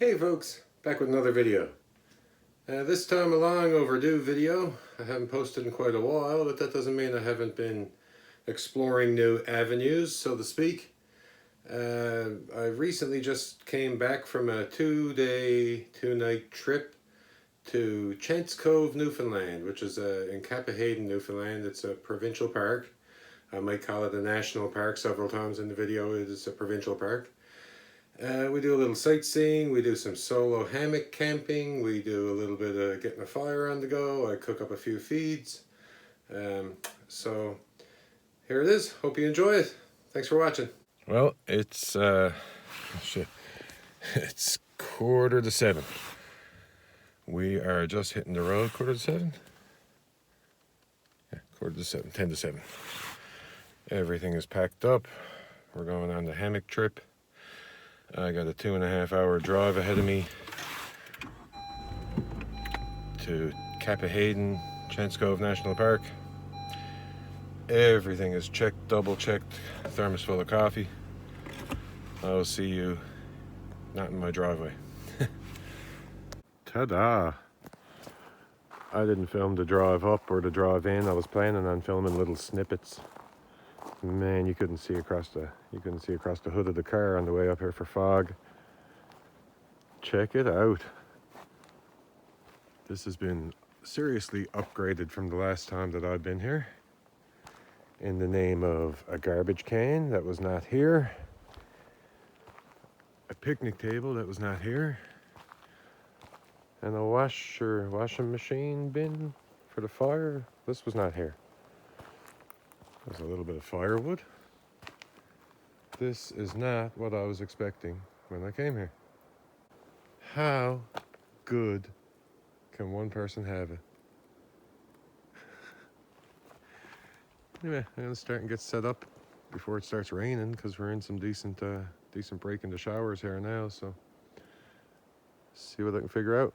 Hey folks, back with another video. This time a long overdue video. I haven't posted in quite a while, but that doesn't mean I haven't been exploring new avenues, so to speak. I recently just came back from a 2-day, 2-night trip to Cove, Newfoundland, which is in Cappahayden, Newfoundland. It's a provincial park. I might call it a national park several times in the video. It is a provincial park. We do a little sightseeing, we do some solo hammock camping, we do a little bit of getting a fire on the go, I cook up a few feeds. So here it is, hope you enjoy it. Thanks for watching. Well, it's it's 6:45. We are just hitting the road. 6:45? Yeah, 6:45, 10 to 7. Everything is packed up. We're going on the hammock trip. I got a 2.5-hour drive ahead of me to Cappahayden, Cove National Park. Everything is checked, double checked, thermos full of coffee. I will see you not in my driveway. Ta-da! I didn't film the drive up or the drive in. I was planning on filming little snippets. Man, you couldn't see across the hood of the car on the way up here for fog. Check it out. This has been seriously upgraded from the last time that I've been here. In the name of a garbage can that was not here, a picnic table that was not here, and a washing machine bin for the fire. This was not here. There's a little bit of firewood. This is not what I was expecting when I came here. How good can one person have it? Anyway, I'm gonna start and get set up before it starts raining, because we're in some decent break in the showers here now, so see what I can figure out.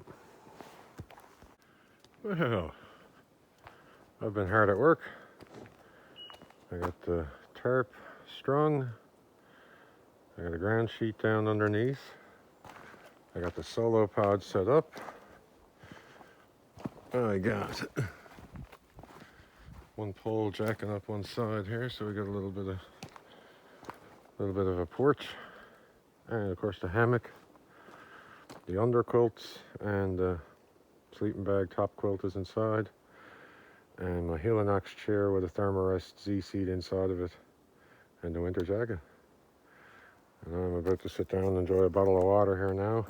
Well, I've been hard at work. I got the tarp strung. I got a ground sheet down underneath. I got the solo pod set up. I got one pole jacking up one side here, so we got a little bit of a porch, and of course the hammock, the underquilts, and the sleeping bag top quilt is inside. And my Headlamp chair with a Thermarest Z seat inside of it, and the winter jacket. And I'm about to sit down and enjoy a bottle of water here now.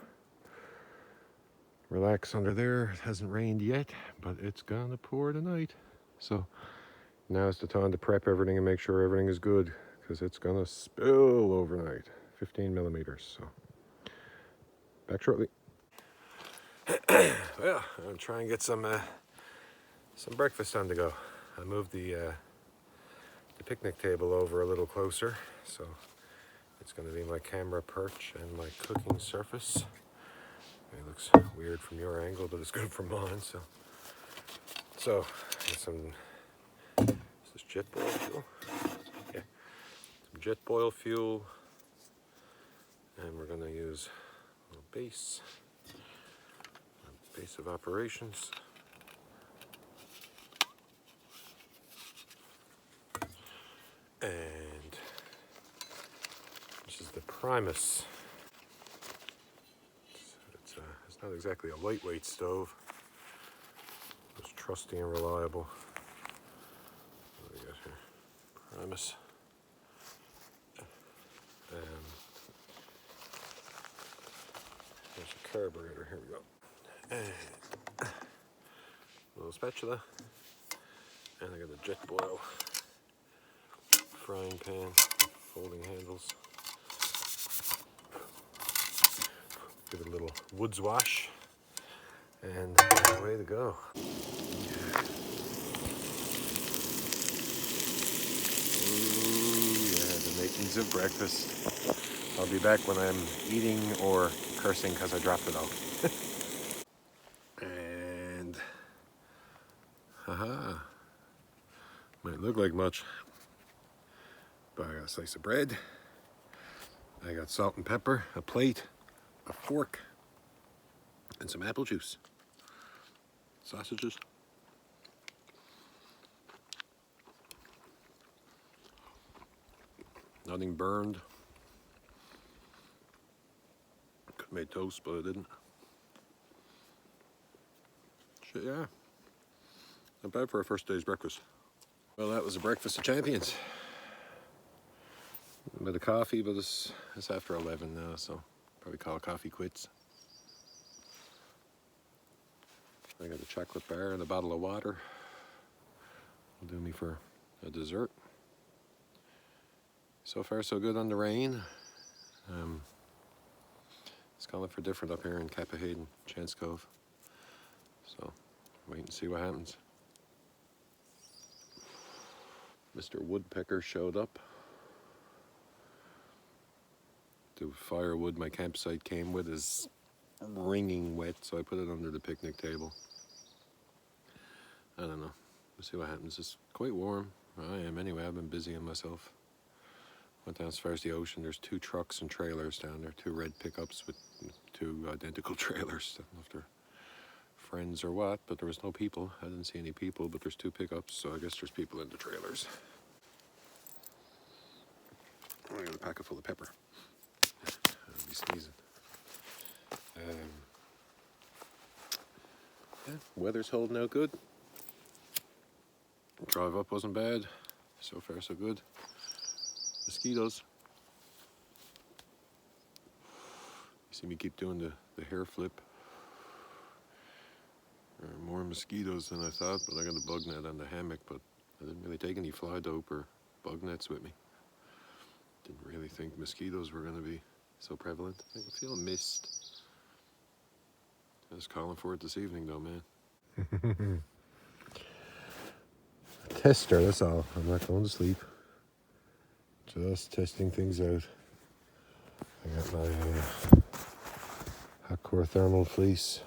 Relax under there. It hasn't rained yet, but it's gonna pour tonight. So now's the time to prep everything and make sure everything is good, because it's gonna spill overnight. 15 millimeters. So back shortly. Well, I'm trying to get some breakfast on the go. I moved the picnic table over a little closer, so it's going to be my camera perch and my cooking surface. It looks weird from your angle, but it's good from mine. So get some. Is this jet boil fuel? Yeah, some jet boil fuel, and we're going to use a little base of operations. And this is the Primus. It's not exactly a lightweight stove. It's trusty and reliable. What do we got here? Primus. There's a carburetor. Here we go. And a little spatula. And I got a jet boil frying pan, folding handles. Give it a little woods wash, and away to go. Ooh, yeah, the makings of breakfast. I'll be back when I'm eating or cursing because I dropped it out. And, haha, might look like much. But I got a slice of bread, I got salt and pepper, a plate, a fork, and some apple juice. Sausages. Nothing burned. Could have made toast, but I didn't. Shit, yeah. Not bad for a first day's breakfast. Well, that was a breakfast of champions. A bit of coffee, but it's after 11 now, so probably call coffee quits. I got a chocolate bar and a bottle of water. Will do me for a dessert. So far, so good on the rain. It's calling for different up here in Cappahayden, Cove. So, wait and see what happens. Mr. Woodpecker showed up. The firewood my campsite came with is wringing wet, so I put it under the picnic table. I don't know. We'll see what happens. It's quite warm. I am anyway. I've been busying myself. Went down as far as the ocean. There's 2 trucks and trailers down there. 2 red pickups with 2 identical trailers. I don't know if they're friends or what, but there was no people. I didn't see any people, but there's 2 pickups, so I guess there's people in the trailers. I got a packet full of pepper. I'll be sneezing. Yeah, weather's holding out good. Drive up wasn't bad. So far, so good. Mosquitoes. You see me keep doing the hair flip. There are more mosquitoes than I thought, but I got a bug net on the hammock, but I didn't really take any fly dope or bug nets with me. Didn't really think mosquitoes were going to be so prevalent. I can feel a mist. I was calling for it this evening though, man. Tester, that's all. I'm not going to sleep. Just testing things out. I got my hot core thermal fleece.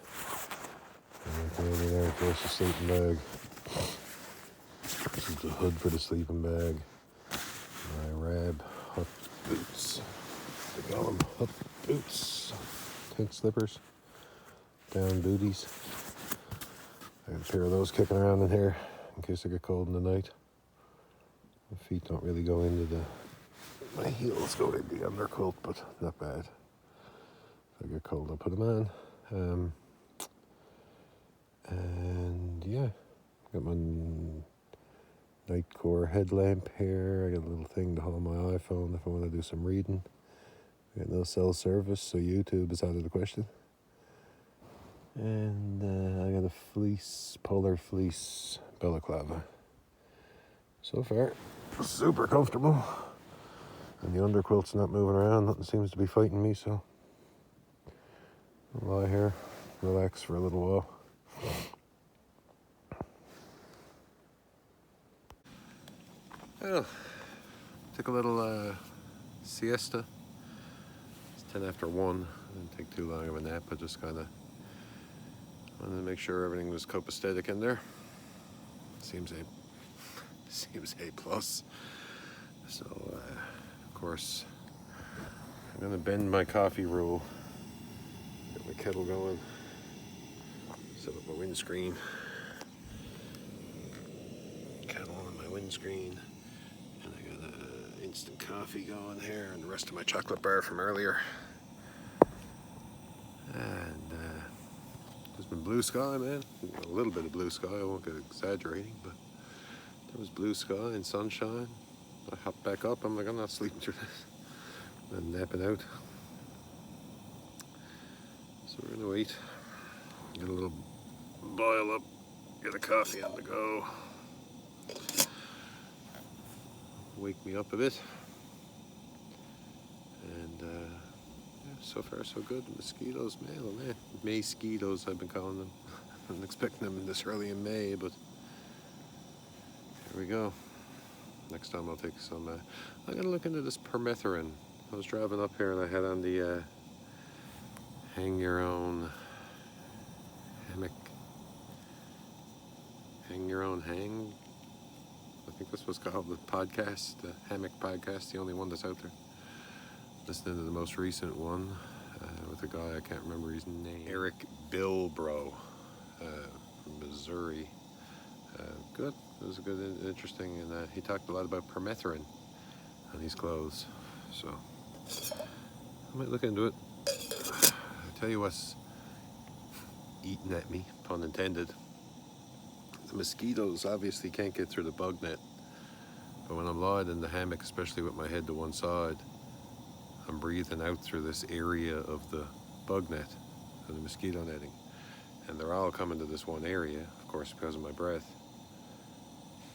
I'm going over there for the sleeping bag. This is the hood for the sleeping bag. My Rab hut boots. They call them hut boots. Tent slippers. Down booties. I got a pair of those kicking around in here in case I get cold in the night. My feet don't really go into my heels go into the underquilt, but not bad. If I get cold, I'll put them on. And yeah, got my Nightcore headlamp here. I got a little thing to hold my iPhone if I want to do some reading. I got no cell service, so YouTube is out of the question. And I got a polar fleece balaclava. So far, super comfortable. And the underquilt's not moving around. Nothing seems to be fighting me, so I'll lie here, relax for a little while. Well, took a little siesta. It's 10 after 1. Didn't take too long of a nap. I just kind of wanted to make sure everything was copacetic in there. Seems A plus. So, of course, I'm gonna bend my coffee rule. Get my kettle going. Set up my windscreen. Kettle on my windscreen. And I got a instant coffee going here and the rest of my chocolate bar from earlier. And there's been blue sky, man. A little bit of blue sky, I won't get exaggerating, but there was blue sky and sunshine. I hopped back up, I'm like, I'm not sleeping through this. I'm napping out. So we're gonna wait. Get a little boil up, get a coffee on the go. Wake me up a bit. And yeah, so far so good. Mosquitoes, man, oh man. Mosquitoes, I've been calling them. I'm expecting them this early in May, but here we go. Next time I'll take some, I gotta look into this permethrin. I was driving up here and I had on the hang your own hammock. Hang your own hang. I think this was called the podcast, the Hammock podcast, the only one that's out there. Listening to the most recent one. with a guy, I can't remember his name. Eric Bilbro from Missouri. Good. It was good, interesting, and he talked a lot about permethrin on his clothes. So I might look into it. I tell you what's eating at me, pun intended. The mosquitoes obviously can't get through the bug net, but when I'm lying in the hammock, especially with my head to one side, I'm breathing out through this area of the bug net, of the mosquito netting, and they're all coming to this one area, of course, because of my breath.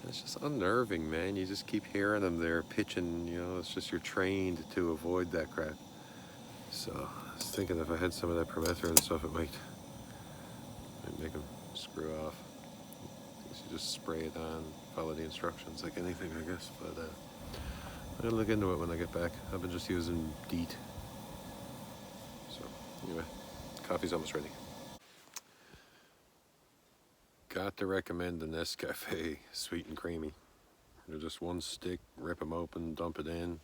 It's just unnerving, man. You just keep hearing them there pitching, you know, it's just you're trained to avoid that crap. So I was thinking if I had some of that permethrin and stuff, it might make them screw off. I guess you just spray it on, follow the instructions like anything, I guess. But I'm gonna look into it when I get back. I've been just using DEET. So anyway, coffee's almost ready. Got to recommend the Nescafe Sweet and Creamy. They're just one stick, rip them open, dump it in.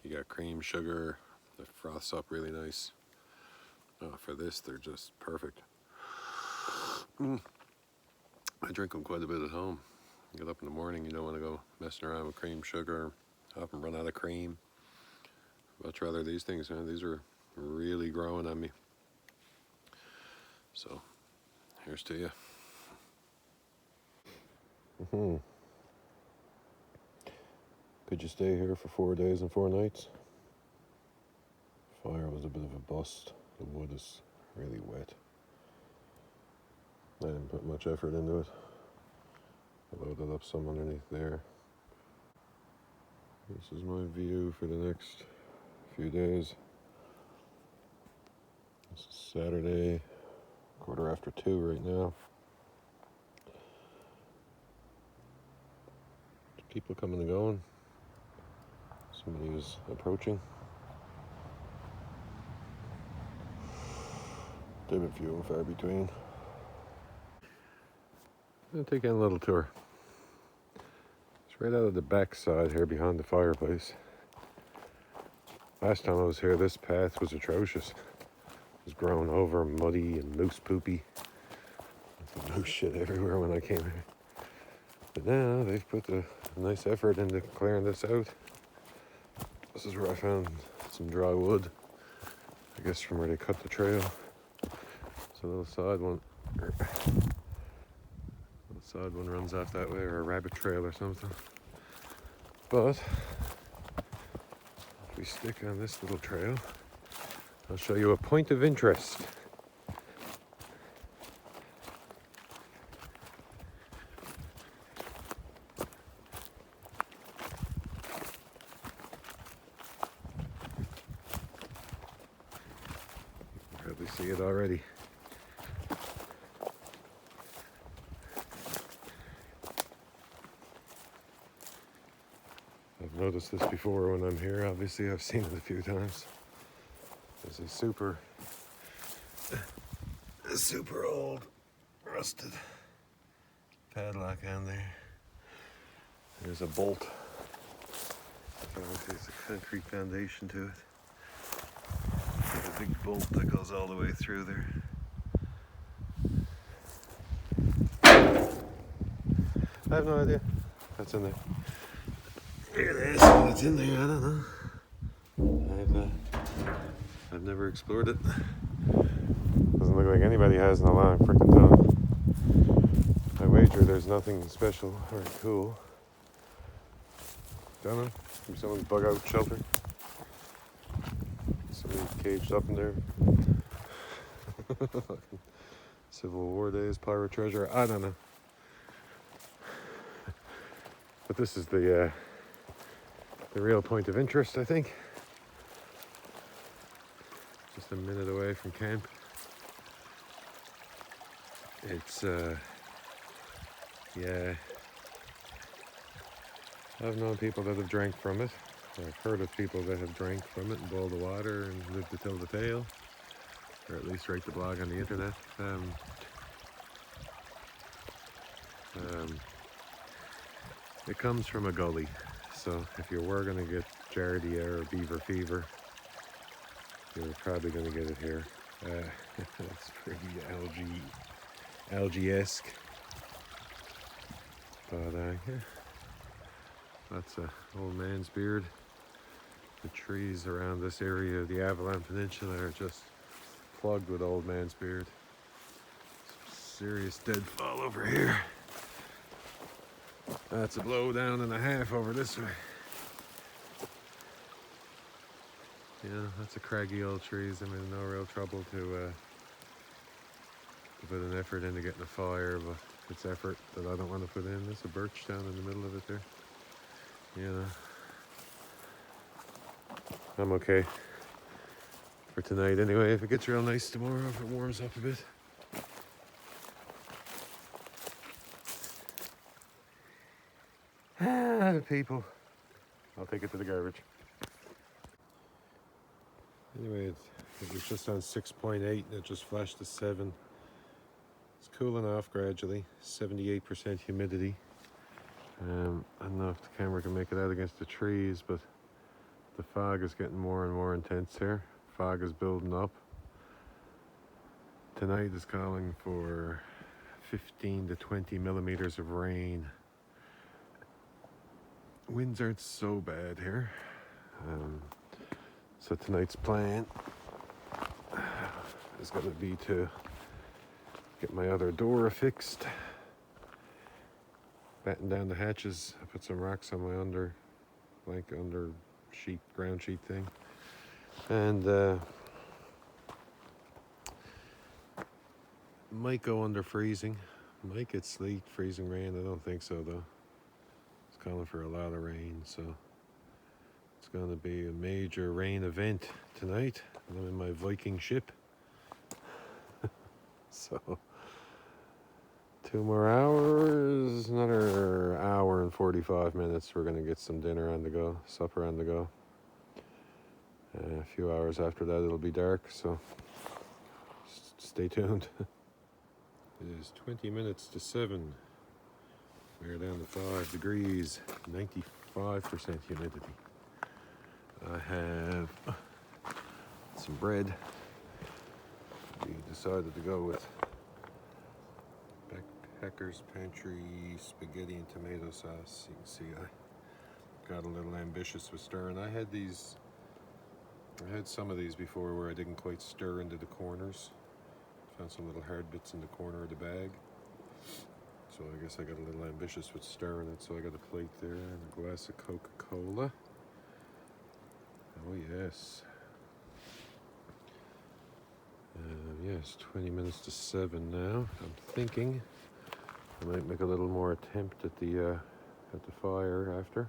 You got cream, sugar, it froths up really nice. Oh, for this, they're just perfect. I drink them quite a bit at home. You get up in the morning, you don't want to go messing around with cream, sugar, often run out of cream. Much rather these things, man. These are really growing on me. So, here's to you. Could you stay here for 4 days and 4 nights? Fire was a bit of a bust. The wood is really wet. I didn't put much effort into it. I loaded up some underneath there. This is my view for the next few days. This is Saturday, 2:15 right now. People coming and going. Somebody is approaching. They've been few and far between. I'm going to take you on a little tour. It's right out of the back side here behind the fireplace. Last time I was here, this path was atrocious. It was grown over, muddy and moose poopy. Moose shit everywhere when I came here. But now they've put a nice effort into clearing this out. This is where I found some dry wood, I guess from where they cut the trail. It's a little side one. Side one runs off that way, or a rabbit trail or something. But if we stick on this little trail, I'll show you a point of interest. You can probably see it already. I've noticed this before when I'm here. Obviously, I've seen it a few times. There's a super old rusted padlock on there. There's a bolt. There's a concrete foundation to it. There's a big bolt that goes all the way through there. I have no idea. That's in there. Here it is. What's in there? I don't know. I've never explored it. Doesn't look like anybody has in a long freaking time. I wager there's nothing special or cool. Don't know. Maybe someone's bug out shelter. Somebody caged up in there. Civil War days, pirate treasure. I don't know. But this is the real point of interest, I think. Just a minute away from camp. It's, yeah. I've known people that have drank from it. I've heard of people that have drank from it and boiled the water and lived to tell the tale. Or at least write the blog on the internet. It comes from a gully. So if you were going to get giardia or beaver fever, You're probably going to get it here. It's pretty algae-esque. But yeah, that's an old man's beard. The trees around this area of the Avalon Peninsula are just plugged with old man's beard. Some serious deadfall over here. That's a blow-down and a half over this way. Yeah, that's a craggy old trees. I'm in no real trouble to put an effort into getting a fire, but it's effort that I don't want to put in. There's a birch down in the middle of it there. Yeah, I'm okay for tonight anyway. If it gets real nice tomorrow, if it warms up a bit. The people. I'll take it to the garbage. Anyway, it was just on 6.8 and it just flashed to 7. It's cooling off gradually. 78% humidity. I don't know if the camera can make it out against the trees, but the fog is getting more and more intense here. Fog is building up. Tonight is calling for 15 to 20 millimeters of rain. Winds aren't so bad here. So tonight's plan is going to be to get my other door fixed, batten down the hatches. I put some rocks on my under sheet, ground sheet thing, and might go under freezing. Might get sleet, freezing rain. I don't think so though. It's calling for a lot of rain, so it's going to be a major rain event tonight. I'm in my Viking ship. So 2 more hours, another hour and 45 minutes. We're going to get some dinner on the go, supper on the go. A few hours after that it'll be dark, so stay tuned. It is 20 minutes to 7. We're down to 5 degrees, 95% humidity. I have some bread. We decided to go with Backpacker's Pantry spaghetti and tomato sauce. You can see I got a little ambitious with stirring. I had some of these before where I didn't quite stir into the corners. Found some little hard bits in the corner of the bag. So I guess I got a little ambitious with stirring it. So I got a plate there and a glass of Coca-Cola. Oh yes. Yes, 20 minutes to 7 now. I'm thinking I might make a little more attempt at the fire after.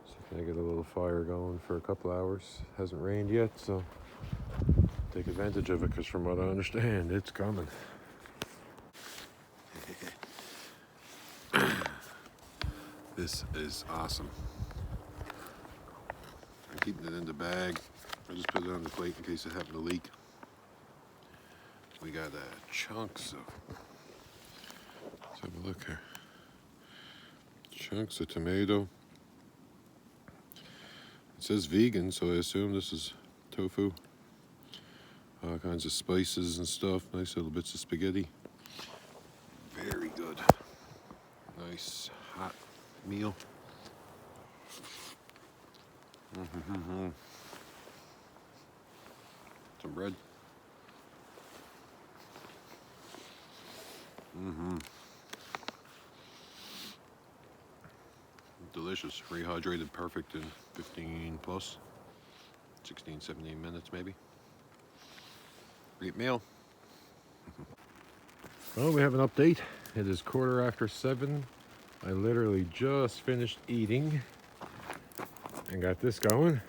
So can I get a little fire going for a couple hours? Hasn't rained yet, so take advantage of it, because from what I understand, it's coming. This is awesome. I'm keeping it in the bag. I just put it on the plate in case it happened to leak. We got chunks of, let's have a look here. Chunks of tomato. It says vegan, so I assume this is tofu. All kinds of spices and stuff. Nice little bits of spaghetti. Very good. Nice hot meal. Some bread. Delicious. Rehydrated perfect in 15 plus. 16, 17 minutes maybe. Great meal. Well, we have an update. It is 7:15. I literally just finished eating and got this going.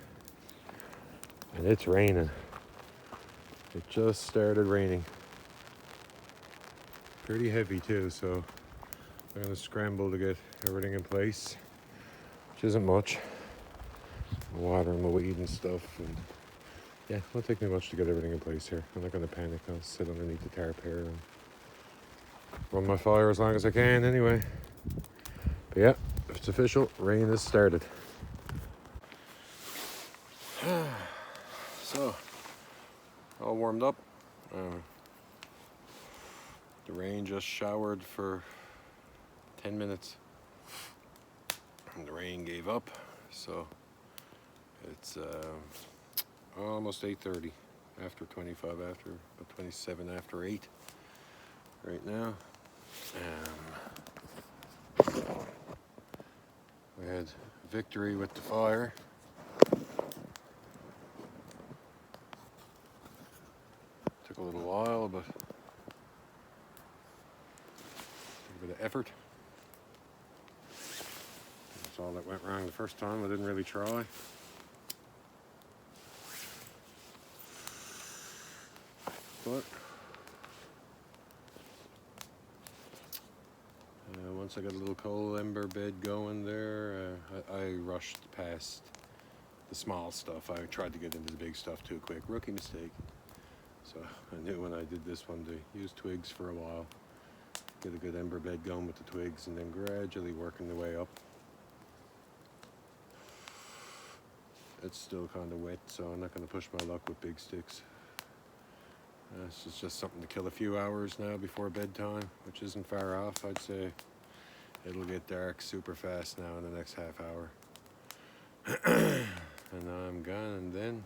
And it's raining. It just started raining. Pretty heavy too, so I'm gonna scramble to get everything in place, which isn't much. Water and the weed and stuff, and yeah, it won't take me much to get everything in place here. I'm not gonna panic. I'll sit underneath the tarp here and run my fire as long as I can anyway. But yeah, it's official, rain has started. So, all warmed up. The rain just showered for 10 minutes. And the rain gave up, so it's almost 8:30, after 25 after, but 27 after 8 right now. We had victory with the fire. Took a little while, but took a bit of effort. That's all that went wrong the first time. I didn't really try. But once I got a little coal ember bed going there, I rushed past the small stuff. I tried to get into the big stuff too quick. Rookie mistake. So I knew when I did this one to use twigs for a while, get a good ember bed going with the twigs, and then gradually working the way up. It's still kind of wet, so I'm not going to push my luck with big sticks. This is just something to kill a few hours now before bedtime, which isn't far off. I'd say it'll get dark super fast now in the next half hour. And I'm gone, and then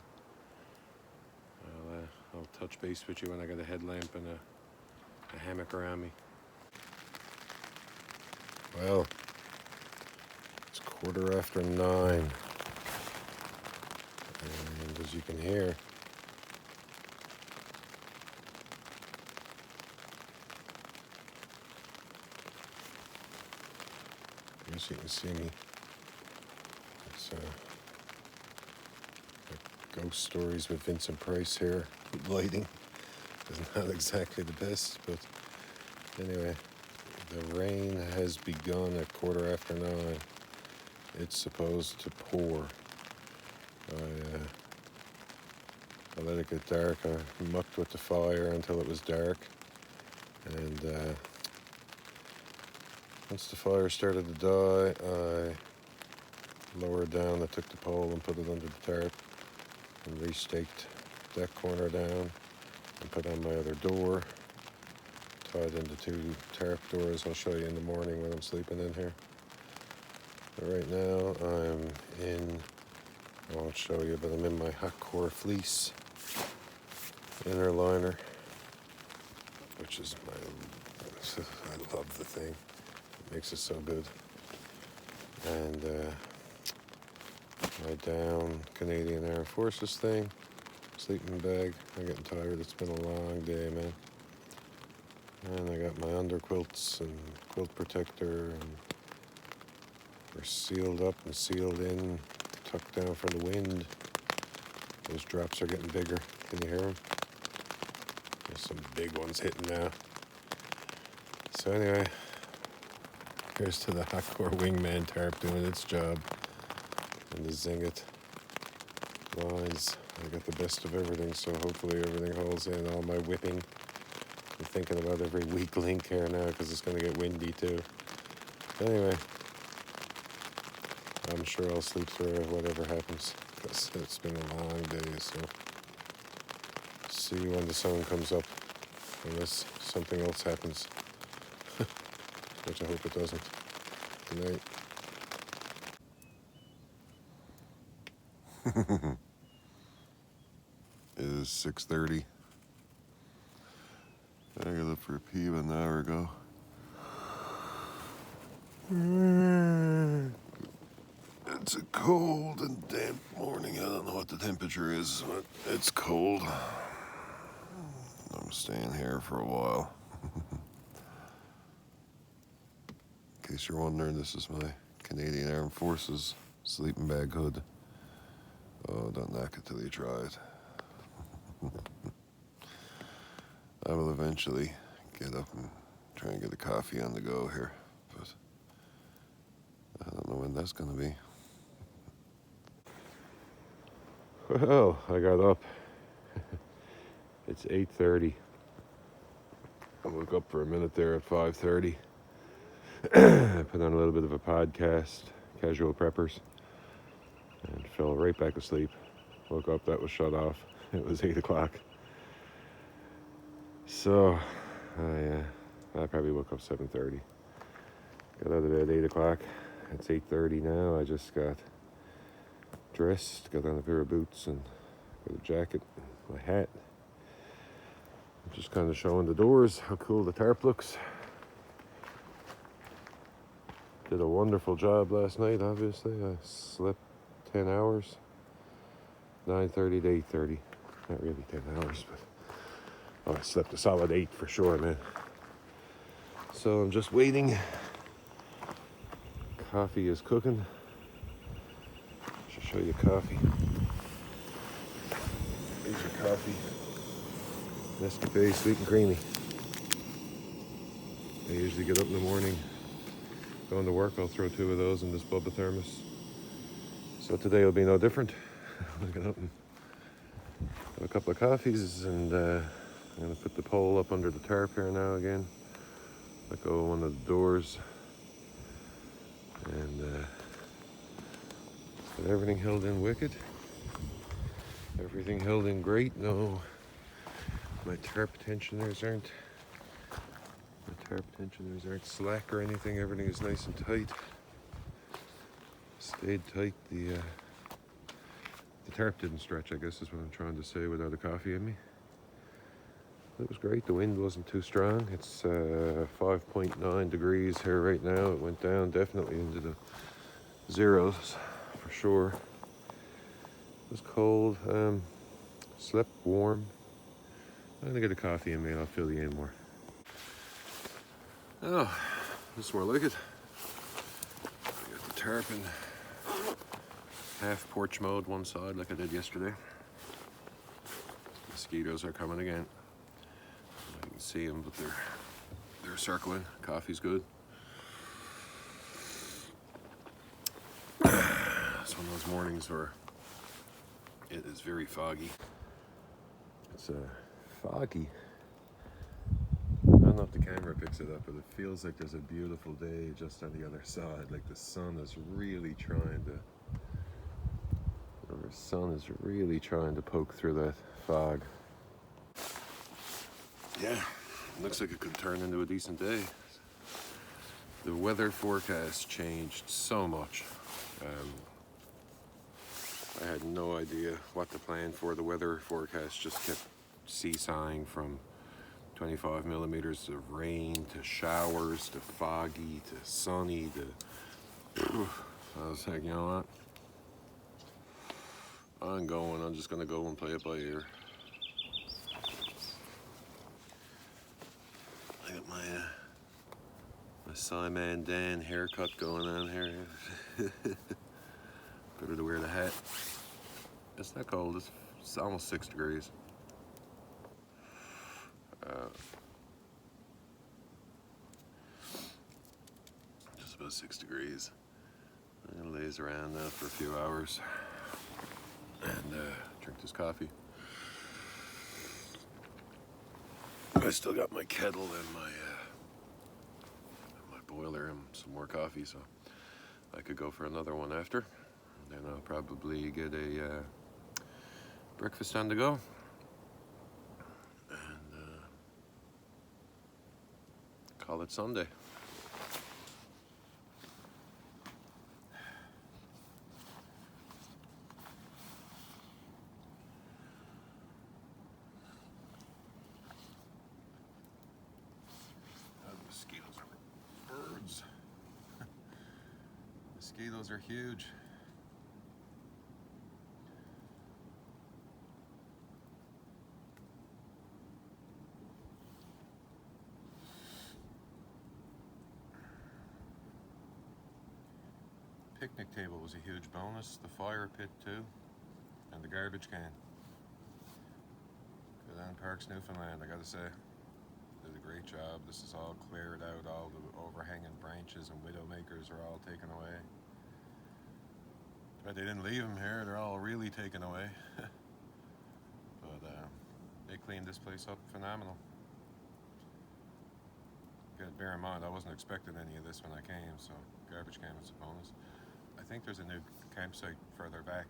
I'll touch base with you when I got a headlamp and a hammock around me. Well, it's 9:15, and as you can hear, I guess you can see me. It's ghost stories with Vincent Price here. Lighting is not exactly the best, but anyway, the rain has begun at 9:15. It's supposed to pour. I let it get dark. I mucked with the fire until it was dark, and once the fire started to die, I lowered down. I took the pole and put it under the tarp and re-staked that corner down and put on my other door, tied into 2 tarp doors. I'll show you in the morning when I'm sleeping in here. But right now I'm in, I won't show you, but I'm in my hot core fleece inner liner, which is I love the thing. It makes it so good. And my down Canadian Armed Forces thing, sleeping bag. I'm getting tired. It's been a long day, man. And I got my underquilts and quilt protector, and they're sealed up and sealed in, tucked down for the wind. Those drops are getting bigger. Can you hear them? There's some big ones hitting now. So anyway, here's to the hot core wingman tarp doing its job. And the Zinget lines. I got the best of everything, so hopefully everything holds in. All my whipping. I'm thinking about every weak link here now because it's going to get windy too. Anyway, I'm sure I'll sleep through it, whatever happens, because it's been a long day. So see you when the sun comes up, unless something else happens, which I hope it doesn't. Good night. It is 6:30. I got up for a pee about an hour ago. It's a cold and damp morning. I don't know what the temperature is, but it's cold. I'm staying here for a while. In case you're wondering, this is my Canadian Armed Forces sleeping bag hood. Oh, don't knock it till you try it. I will eventually get up and try and get a coffee on the go here, but I don't know when that's going to be. Well, I got up. It's 8:30. I woke up for a minute there at 5:30. I put on a little bit of a podcast, Casual Preppers, and fell right back asleep. Woke up, that was shut off. It was 8 o'clock. So, I probably woke up 7:30. Got out of bed at 8 o'clock. It's 8:30 now. I just got dressed, got on a pair of boots and got a jacket, my hat. I'm just kind of showing the doors how cool the tarp looks. Did a wonderful job last night, obviously. I slept 10 hours, 9:30 to 8:30. Not really 10 hours, but I slept a solid 8 for sure, man. So I'm just waiting. Coffee is cooking. Should show you coffee. These are coffee. Nescafe, sweet and creamy. I usually get up in the morning, going to work, I'll throw 2 of those in this Bubba thermos. So today will be no different. I'll get up and have a couple of coffees, and I'm going to put the pole up under the tarp here now again. Let go of one of the doors, and got everything held in wicked. Everything held in great. No, my tarp tensioners aren't slack or anything. Everything is nice and tight. Stayed tight. The tarp didn't stretch, I guess is what I'm trying to say, without a coffee in me. It was great. The wind wasn't too strong. It's 5.9 degrees here right now. It went down definitely into the zeros for sure. It was cold. Slept warm. I'm gonna get a coffee in me and I'll fill you in more. Oh, this is more like it. I got the tarp in half porch mode one side like I did yesterday. Mosquitoes are coming again. I can see them, but they're circling. Coffee's good. It's one of those mornings where it is very foggy. It's foggy. I don't know if the camera picks it up, but it feels like there's a beautiful day just on the other side. Like the sun is really trying to poke through that fog. Yeah, looks like it could turn into a decent day. The weather forecast changed so much. I had no idea what to plan for. The weather forecast just kept seesawing from 25 millimeters of rain to showers to foggy to sunny to... I was like, you know what? I'm just gonna go and play it by ear. I got my Simon Dan haircut going on here. Better to wear the hat. It's not cold, it's almost 6 degrees. Just about 6 degrees. I'm gonna laze around now for a few hours and drink this coffee. I still got my kettle and my boiler and some more coffee, so I could go for another one after. Then I'll probably get a breakfast on the go and call it Sunday. Mosquitoes are birds. Mosquitoes are huge. Picnic table was a huge bonus, the fire pit too, and the garbage can. Go down Parks, Newfoundland, I gotta say, did a great job. This is all cleared out, all the overhanging branches and widowmakers are all taken away. But they didn't leave them here, they're all really taken away. But they cleaned this place up phenomenal. You gotta bear in mind, I wasn't expecting any of this when I came, so garbage can was a bonus. I think there's a new campsite further back.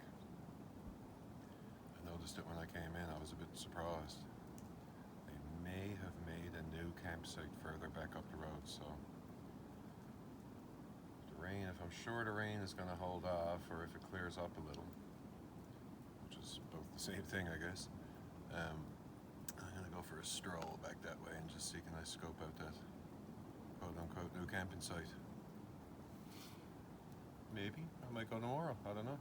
I noticed it when I came in. I was a bit surprised. They may have made a new campsite further back up the road, so the rain, if I'm sure the rain is going to hold off, or if it clears up a little, which is both the same thing, I guess, I'm going to go for a stroll back that way and just see, can I scope out that quote-unquote new camping site. Maybe I might go tomorrow, I don't know.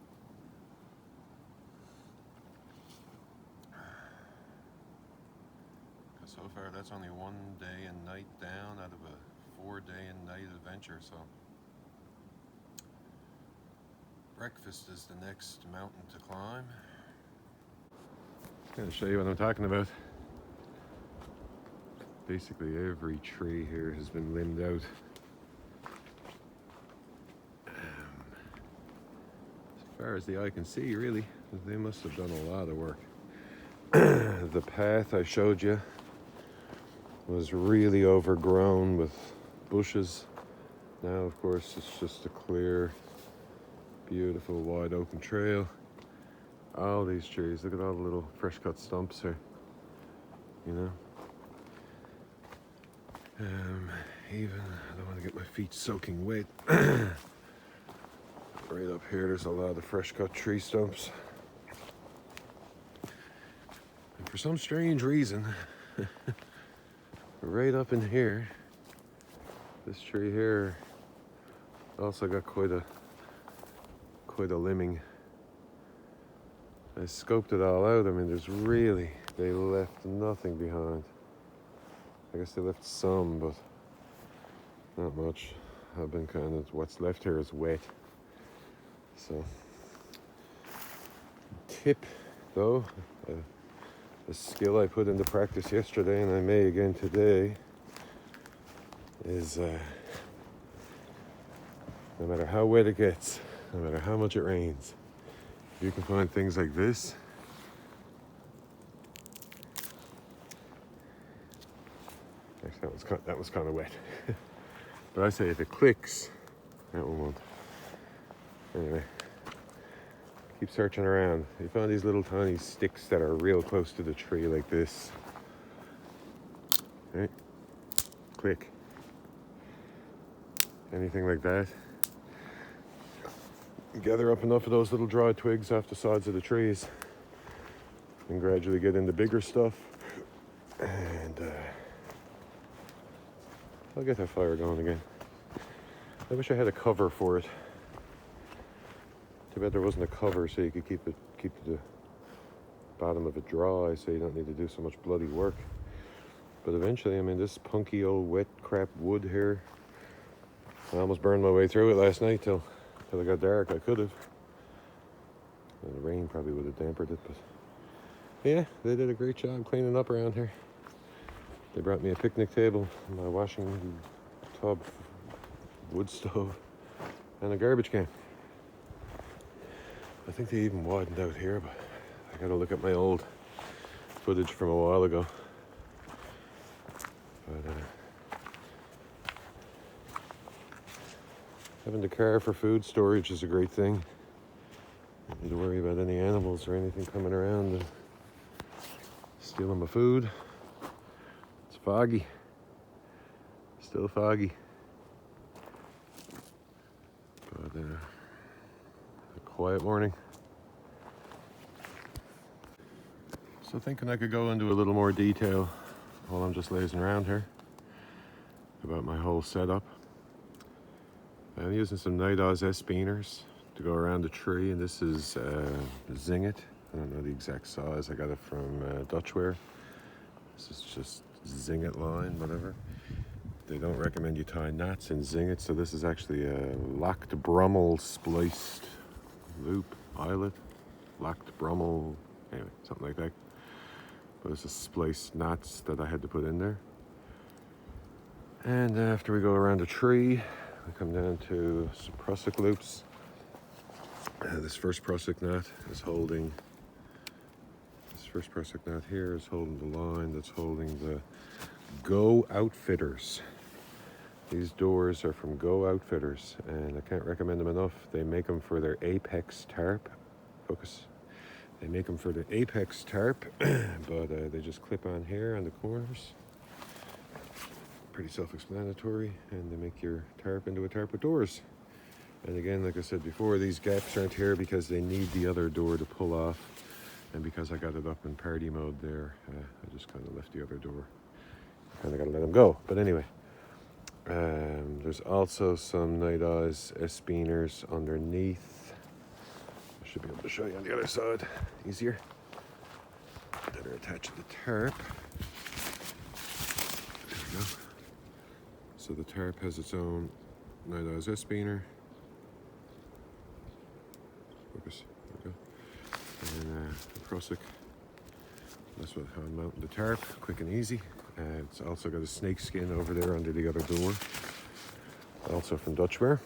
Because so far that's only 1 day and night down out of a 4-day and night adventure, so breakfast is the next mountain to climb. I'm going to show you what I'm talking about. Basically every tree here has been limbed out. As far as the eye can see, really, they must have done a lot of work. The path I showed you was really overgrown with bushes. Now, of course, it's just a clear, beautiful, wide open trail. All these trees, look at all the little fresh cut stumps here, you know. Even, I don't want to get my feet soaking wet. Right up here, there's a lot of fresh cut tree stumps. And for some strange reason, right up in here, this tree here also got quite a limbing. I scoped it all out. I mean, they left nothing behind. I guess they left some, but not much. I've been what's left here is wet. So, tip though, a skill I put into practice yesterday and I may again today is no matter how wet it gets, no matter how much it rains, you can find things like this. Actually, that was kind of wet. But I say if it clicks, that one won't. Anyway, keep searching around. You find these little tiny sticks that are real close to the tree like this. Right? Click. Anything like that. Gather up enough of those little dry twigs off the sides of the trees and gradually get into bigger stuff. And I'll get that fire going again. I wish I had a cover for it. Too bad there wasn't a cover so you could keep the bottom of it dry so you don't need to do so much bloody work. But eventually, I mean, this punky old wet crap wood here, I almost burned my way through it last night till it got dark. I could have. And the rain probably would have dampened it, but yeah, they did a great job cleaning up around here. They brought me a picnic table, my washing tub, wood stove, and a garbage can. I think they even widened out here, but I gotta look at my old footage from a while ago. But having the car for food storage is a great thing. Don't need to worry about any animals or anything coming around and stealing my food. It's foggy. Still foggy. But a quiet morning. So thinking I could go into a little more detail while I'm just lazing around here about my whole setup. I'm using some Night Oz S-Beaners to go around the tree, and this is Zinget. I don't know the exact size. I got it from Dutchware. This is just Zinget line, whatever. They don't recommend you tie knots in Zinget, so this is actually a locked Brummel spliced loop eyelet. Locked Brummel, anyway, something like that. But it's a spliced knots that I had to put in there. And after we go around the tree, we come down to some prusik loops. This first prusik knot is holding, here is holding the line that's holding the Go Outfitters. These doors are from Go Outfitters, and I can't recommend them enough. They make them for their Apex tarp. Focus. They make them for the Apex tarp, but they just clip on here on the corners. Pretty self-explanatory, and they make your tarp into a tarp with doors. And again, like I said before, these gaps aren't here because they need the other door to pull off, and because I got it up in party mode there, I just kind of left the other door. Kind of got to let them go. But anyway, there's also some Night Eyes S-beaners underneath. I should be able to show you on the other side easier. That are attached to the tarp. There we go. So the tarp has its own Night Eyes S-beaner. Focus. There we go. And the Prusik. That's what how I'm mounting the tarp. Quick and easy. It's also got a snake skin over there under the other door. Also from Dutchware.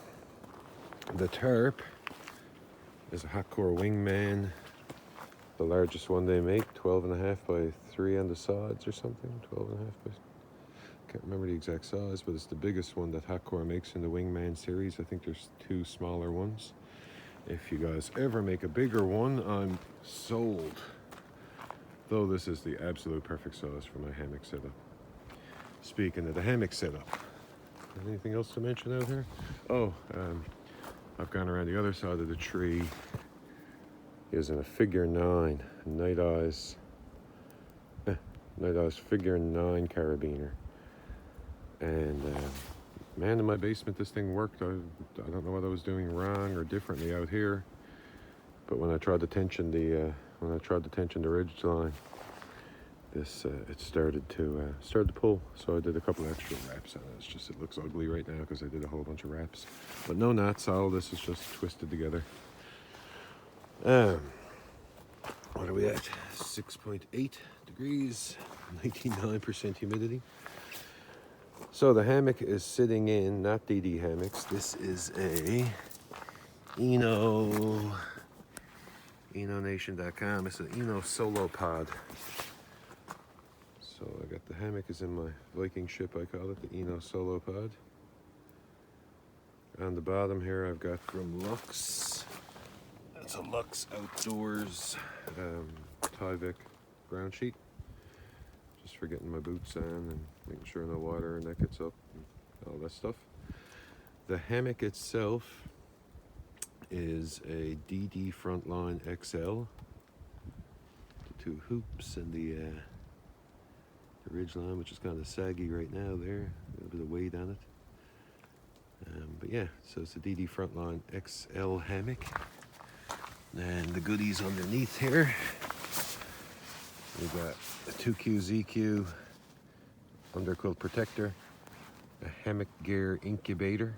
The tarp is a hot core wingman. The largest one they make, 12.5 by 3 on the sides or something. 12.5 by... Can't remember the exact size, but it's the biggest one that Hotcore makes in the Wingman series. I think there's 2 smaller ones. If you guys ever make a bigger one, I'm sold. Though this is the absolute perfect size for my hammock setup. Speaking of the hammock setup, anything else to mention out here? Oh, I've gone around the other side of the tree using a figure 9 Night Eyes figure 9 carabiner. And man, in my basement this thing worked. I don't know what I was doing wrong or differently out here, but when I tried to tension the ridge line, it started to pull. So I did a couple extra wraps on it. It's just, it looks ugly right now because I did a whole bunch of wraps, but no knots. All this is just twisted together. What are we at? 6.8 degrees, 99% humidity. So the hammock is sitting in, not DD hammocks. This is a EnoNation.com. It's an Eno Solo Pod. So I got the hammock is in my Viking ship, I call it, the Eno Solo Pod. On the bottom here I've got from Lux. That's a Lux Outdoors Tyvek ground sheet. Just for getting my boots on and making sure no water and that gets up and all that stuff. The hammock itself is a DD Frontline XL. The 2 hoops and the ridge line, which is kind of saggy right now there. A little bit of weight on it. But yeah, so it's a DD Frontline XL hammock. And the goodies underneath here, we've got a 2Q ZQ underquilt protector, a hammock gear incubator,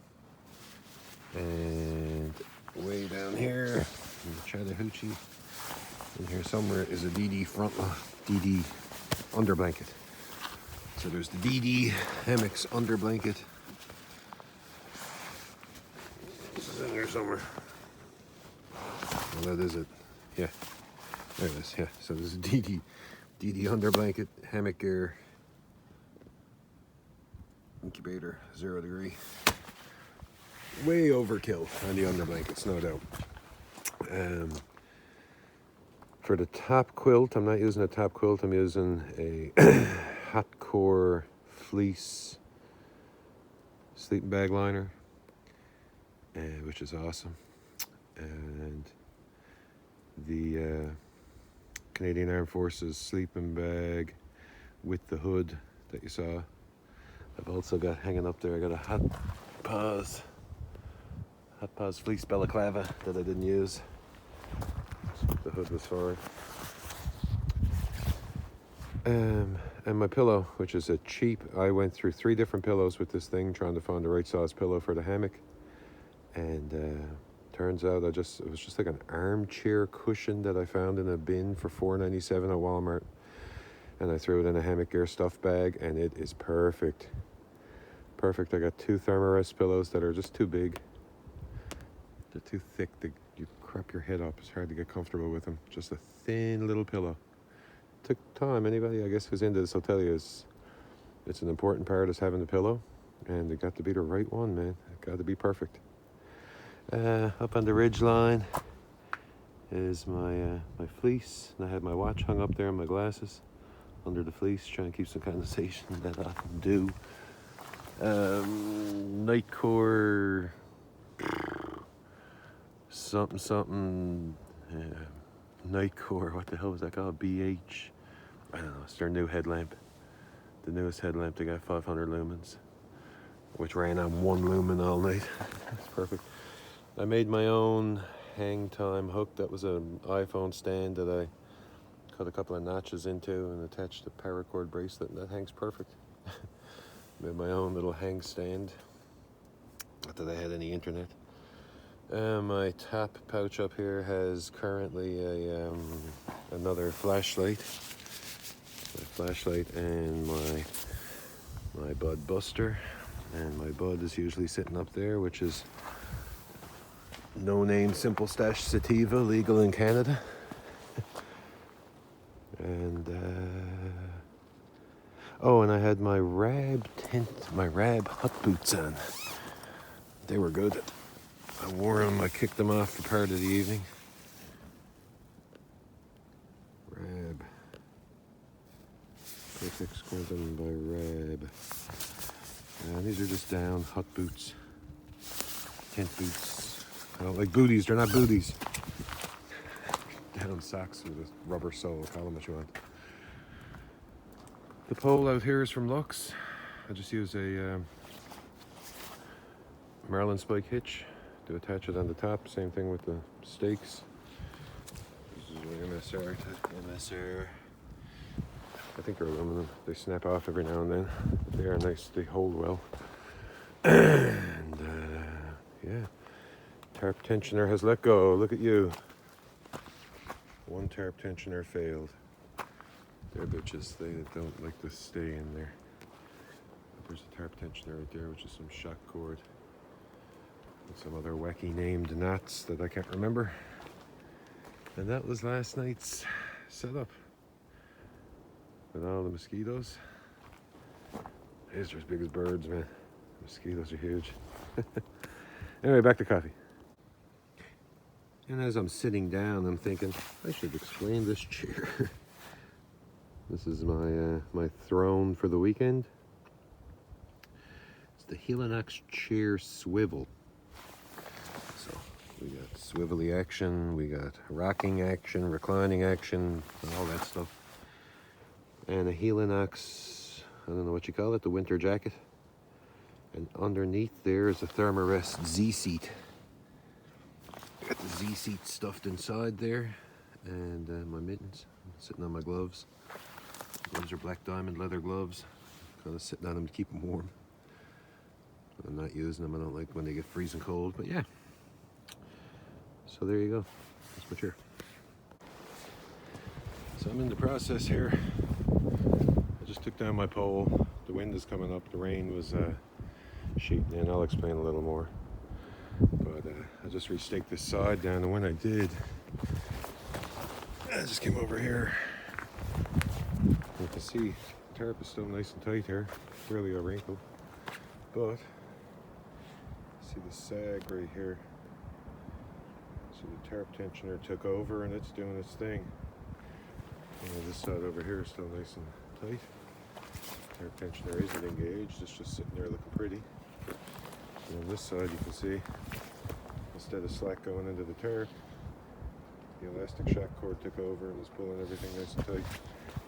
and way down here in the Chattahoochee, in here somewhere is a DD DD under blanket. So there's the DD hammocks under blanket. This is in there somewhere. Well, that is it. Yeah, there it is. Yeah, so this is DD under blanket, hammock gear, incubator, 0 degree. Way overkill on the under blankets, no doubt. For the top quilt, I'm not using a top quilt. I'm using a hot core fleece sleeping bag liner, which is awesome. And the Canadian Armed Forces sleeping bag with the hood that you saw. I've also got hanging up there, I got a Hot Paws fleece balaclava that I didn't use. The hood was for it. And my pillow, which is a cheap, I went through 3 different pillows with this thing trying to find the right size pillow for the hammock. And turns out it was just like an armchair cushion that I found in a bin for $4.97 at Walmart. And I threw it in a hammock gear stuff bag, and it is perfect. Perfect. I got 2 Thermarest pillows that are just too big. They're too thick. You crap your head up. It's hard to get comfortable with them. Just a thin little pillow. Took time. Anybody, I guess, who's into this will tell you it's an important part is having the pillow. And it got to be the right one, man. It got to be perfect. Up on the ridge line is my my fleece, and I had my watch hung up there and my glasses under the fleece, trying to keep some condensation that I often do. Nightcore something Nightcore, what the hell was that called? BH, I don't know. It's their new headlamp, the newest headlamp. They got 500 lumens, which ran on 1 lumen all night. It's perfect. I made my own hang time hook. That was an iPhone stand that I cut a couple of notches into and attached a paracord bracelet, and that hangs perfect. Made my own little hang stand. Not that I had any internet. My top pouch up here has currently a another flashlight. My flashlight and my bud buster, and my bud is usually sitting up there, which is No Name Simple Stash Sativa, legal in Canada. And oh, and I had my Rab hot boots on. They were good. I wore them. I kicked them off for part of the evening. Rab. Perfect Squintin by Rab. And these are just down hot boots. Tent boots. I don't like booties. They're not booties. Down socks with a rubber sole. Call them what you want. The pole out here is from Lux. I just use a Marlin spike hitch to attach it on the top. Same thing with the stakes. This is an MSR. I think they're aluminum. They snap off every now and then. They are nice. They hold well. And yeah, tarp tensioner has let go. Look at you. One tarp tensioner failed. They're bitches. They don't like to stay in there. But there's a tarp tensioner right there, which is some shock cord. And some other wacky named knots that I can't remember. And that was last night's setup. With all the mosquitoes. These are as big as birds, man. Mosquitoes are huge. Anyway, back to coffee. And as I'm sitting down, I'm thinking, I should explain this chair. This is my throne for the weekend. It's the Helinox chair swivel. So we got swivelly action, we got rocking action, reclining action, all that stuff. And a Helinox, I don't know what you call it, the winter jacket. And underneath there is a Thermarest Z-seat. Got the Z-seat stuffed inside there. And my mittens, sitting on my gloves. Those are black diamond leather gloves. Kind of sitting on them to keep them warm. I'm not using them. I don't like when they get freezing cold, but yeah. So there you go. That's my chair. So I'm in the process here. I just took down my pole. The wind is coming up. The rain was sheeting in. I'll explain a little more. But I just restaked this side down, and when I did, I just came over here. You can see the tarp is still nice and tight here, barely a wrinkle. But see the sag right here. So the tarp tensioner took over and it's doing its thing. And this side over here is still nice and tight. Tarp tensioner isn't engaged, it's just sitting there looking pretty. And on this side you can see, instead of slack going into the tarp, the elastic shock cord took over and was pulling everything nice and tight.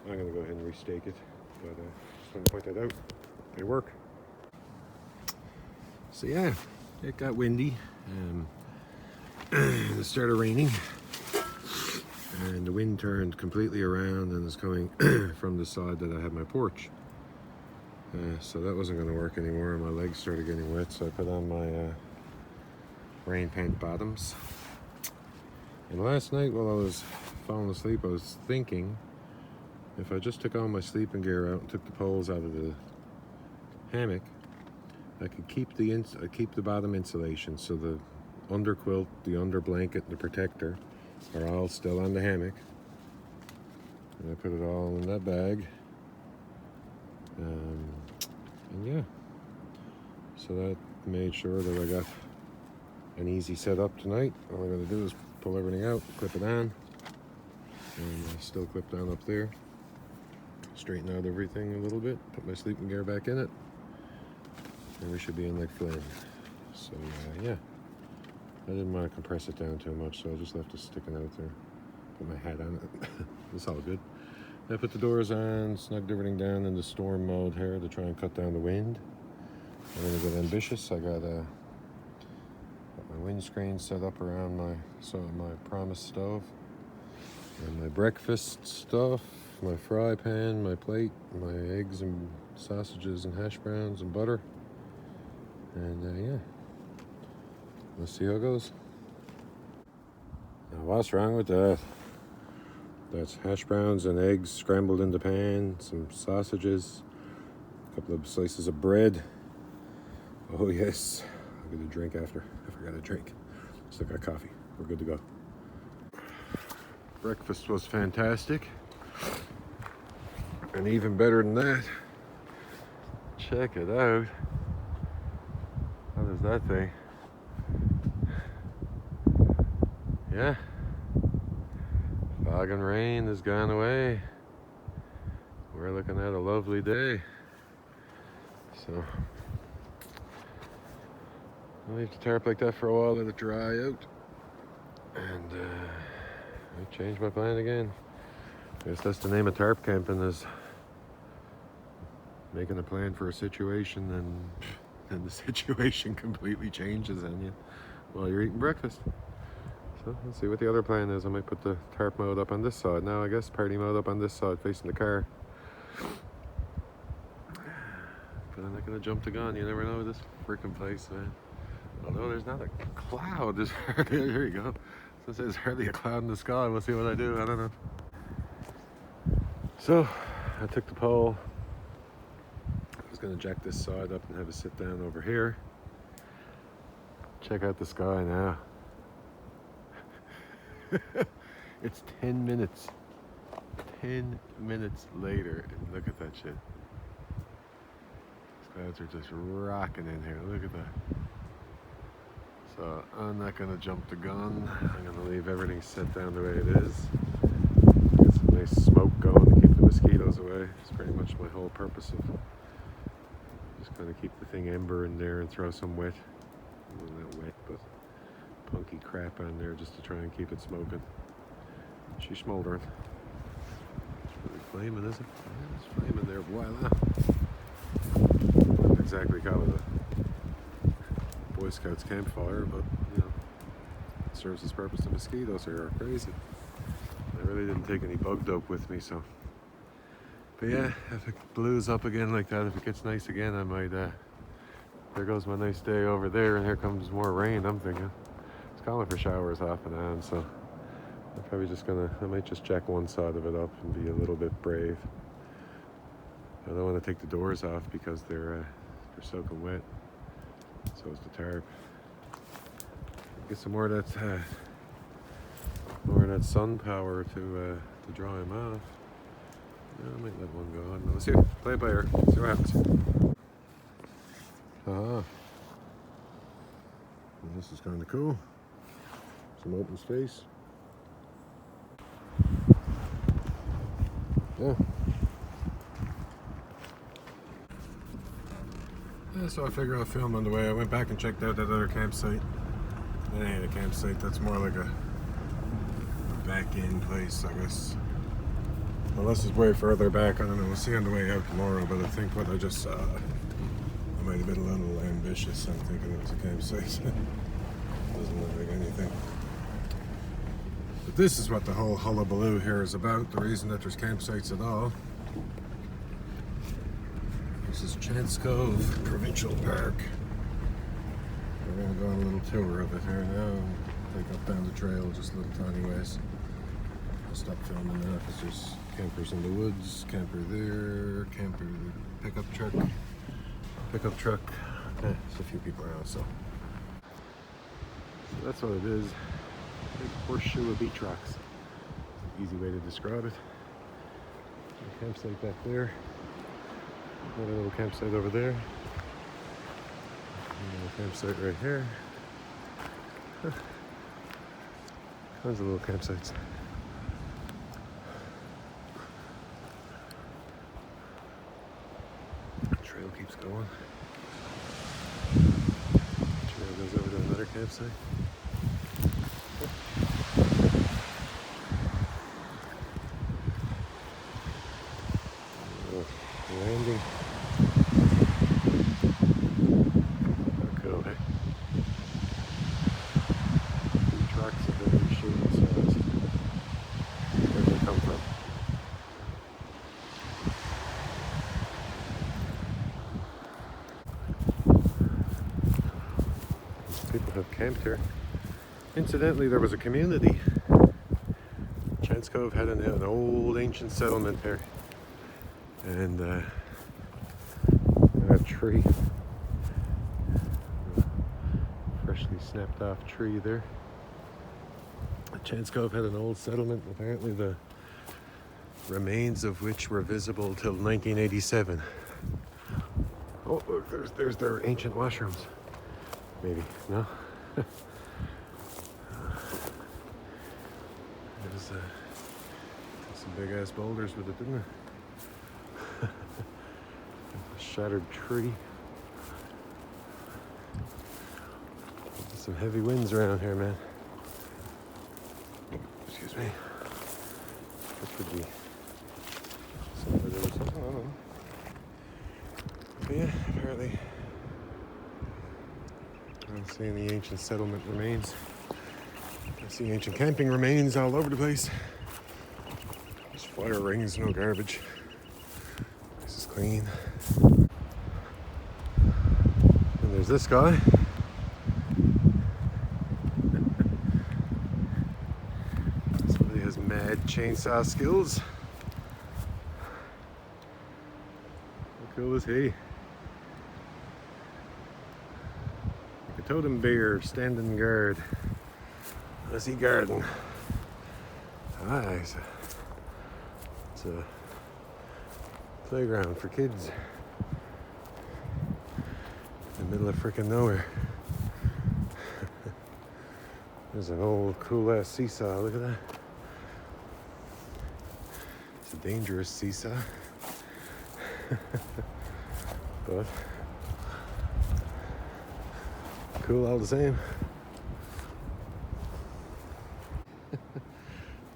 I'm going to go ahead and restake it, but just want to point that out. They work. So yeah, it got windy. It started raining, and the wind turned completely around and is coming from the side that I have my porch. So that wasn't going to work anymore. My legs started getting wet, so I put on my rain pant bottoms. And last night while I was falling asleep, I was thinking, if I just took all my sleeping gear out and took the poles out of the hammock, I could keep the bottom insulation, so the under quilt, the under blanket, the protector are all still on the hammock. And I put it all in that bag. And yeah, so that made sure that I got an easy setup tonight. All I gotta do is pull everything out, clip it on, and still clip down up there. Straighten out everything a little bit, put my sleeping gear back in it, and we should be in like flame. So yeah, I didn't want to compress it down too much, so I just left it sticking out there. Put my hat on it. It's all good. I put the doors on, snugged everything down into storm mode here to try and cut down the wind. I'm gonna get ambitious. I got my windscreen set up around my Promise stove, and my breakfast stuff, my fry pan, my plate, my eggs and sausages and hash browns and butter, and yeah, let's see how it goes. Now, what's wrong with that? That's hash browns and eggs scrambled in the pan, some sausages, a couple of slices of bread. Oh yes, I'll get a drink after. I forgot a drink. Still got coffee. We're good to go. Breakfast was fantastic. And even better than that, check it out. What is that thing? Yeah. Fog and rain has gone away. We're looking at a lovely day. So I'll leave the tarp like that for a while, let it dry out, and I changed my plan again. I guess that's the name of tarp camping, is making a plan for a situation and the situation completely changes on you while you're eating breakfast. So let's see what the other plan is. I might put the tarp mode up on this side now, I guess, party mode up on this side facing the car. But I'm not gonna jump the gun. You never know with this freaking place, man. Although there's not a cloud, there you go. So there's hardly a cloud in the sky. We'll see what I do. I don't know. So I took the pole. I was gonna jack this side up and have a sit down over here. Check out the sky now. It's 10 minutes. 10 minutes later, and look at that shit. These clouds are just rocking in here. Look at that. So I'm not gonna jump the gun. I'm gonna leave everything set down the way it is. Get some nice smoke going to keep the mosquitoes away. It's pretty much my whole purpose of just kind of keep the thing ember in there and throw some wet, well, not wet, but punky crap on there just to try and keep it smoking. She's smoldering. It's really flaming, is it? Yeah, it's flaming there. Voila. Not exactly call it a Boy Scouts campfire, but you know, it serves its purpose. The mosquitoes here are crazy. I really didn't take any bug dope with me, so. But yeah, if it blows up again like that, if it gets nice again, I might, there goes my nice day over there, and here comes more rain, I'm thinking. It's calling for showers off and on, so I'm probably just I might just jack one side of it up and be a little bit brave. I don't want to take the doors off because they're soaking wet. So is the tarp. Get some more of that sun power to draw him off. Yeah, I might let one go. I don't know. Let's see. Play it by ear. See what happens. Well, this is kind of cool. Some open space. Yeah. So I figure I'll film on the way. I went back and checked out that other campsite. That ain't a campsite, that's more like a back-in place, I guess. Unless it's way further back, I don't know. We'll see on the way out tomorrow, but I think what I just saw, I might have been a little ambitious. I'm thinking it was a campsite. Doesn't look like anything. But this is what the whole hullabaloo here is about, the reason that there's campsites at all. This is Cove, Provincial Park. We're going to go on a little tour of it here now and take up down the trail just little tiny ways. I'll stop filming now because there's campers in the woods, camper there, camper, pickup truck. There's a few people around, so that's what it is. Big horseshoe of beach rocks. Easy way to describe it. A campsite back there. Another little campsite over there. Another campsite right here. Tons of little campsites. Trail keeps going. Trail goes over to another campsite. Landing. Cove, eh? Trucks are very shooting size. Where do they come from? People have camped here. Incidentally, there was a community. Cove had an old ancient settlement there. And a tree, freshly snapped off tree there. Cove had an old settlement, apparently the remains of which were visible till 1987. Oh, look, there's their ancient washrooms. Maybe, no? There's some big ass boulders with it, didn't there? Shattered tree. Some heavy winds around here, man. Excuse me. This could be somebody or something, I don't know. But yeah, apparently I don't see any ancient settlement remains. I see ancient camping remains all over the place. There's fire rings, no garbage. This is clean. And there's this guy. Somebody has mad chainsaw skills. How cool is he? Like a totem bear standing guard. As he garden. Ah, it's a playground for kids. In the middle of frickin' nowhere. There's an old cool ass seesaw, look at that. It's a dangerous seesaw. But cool all the same.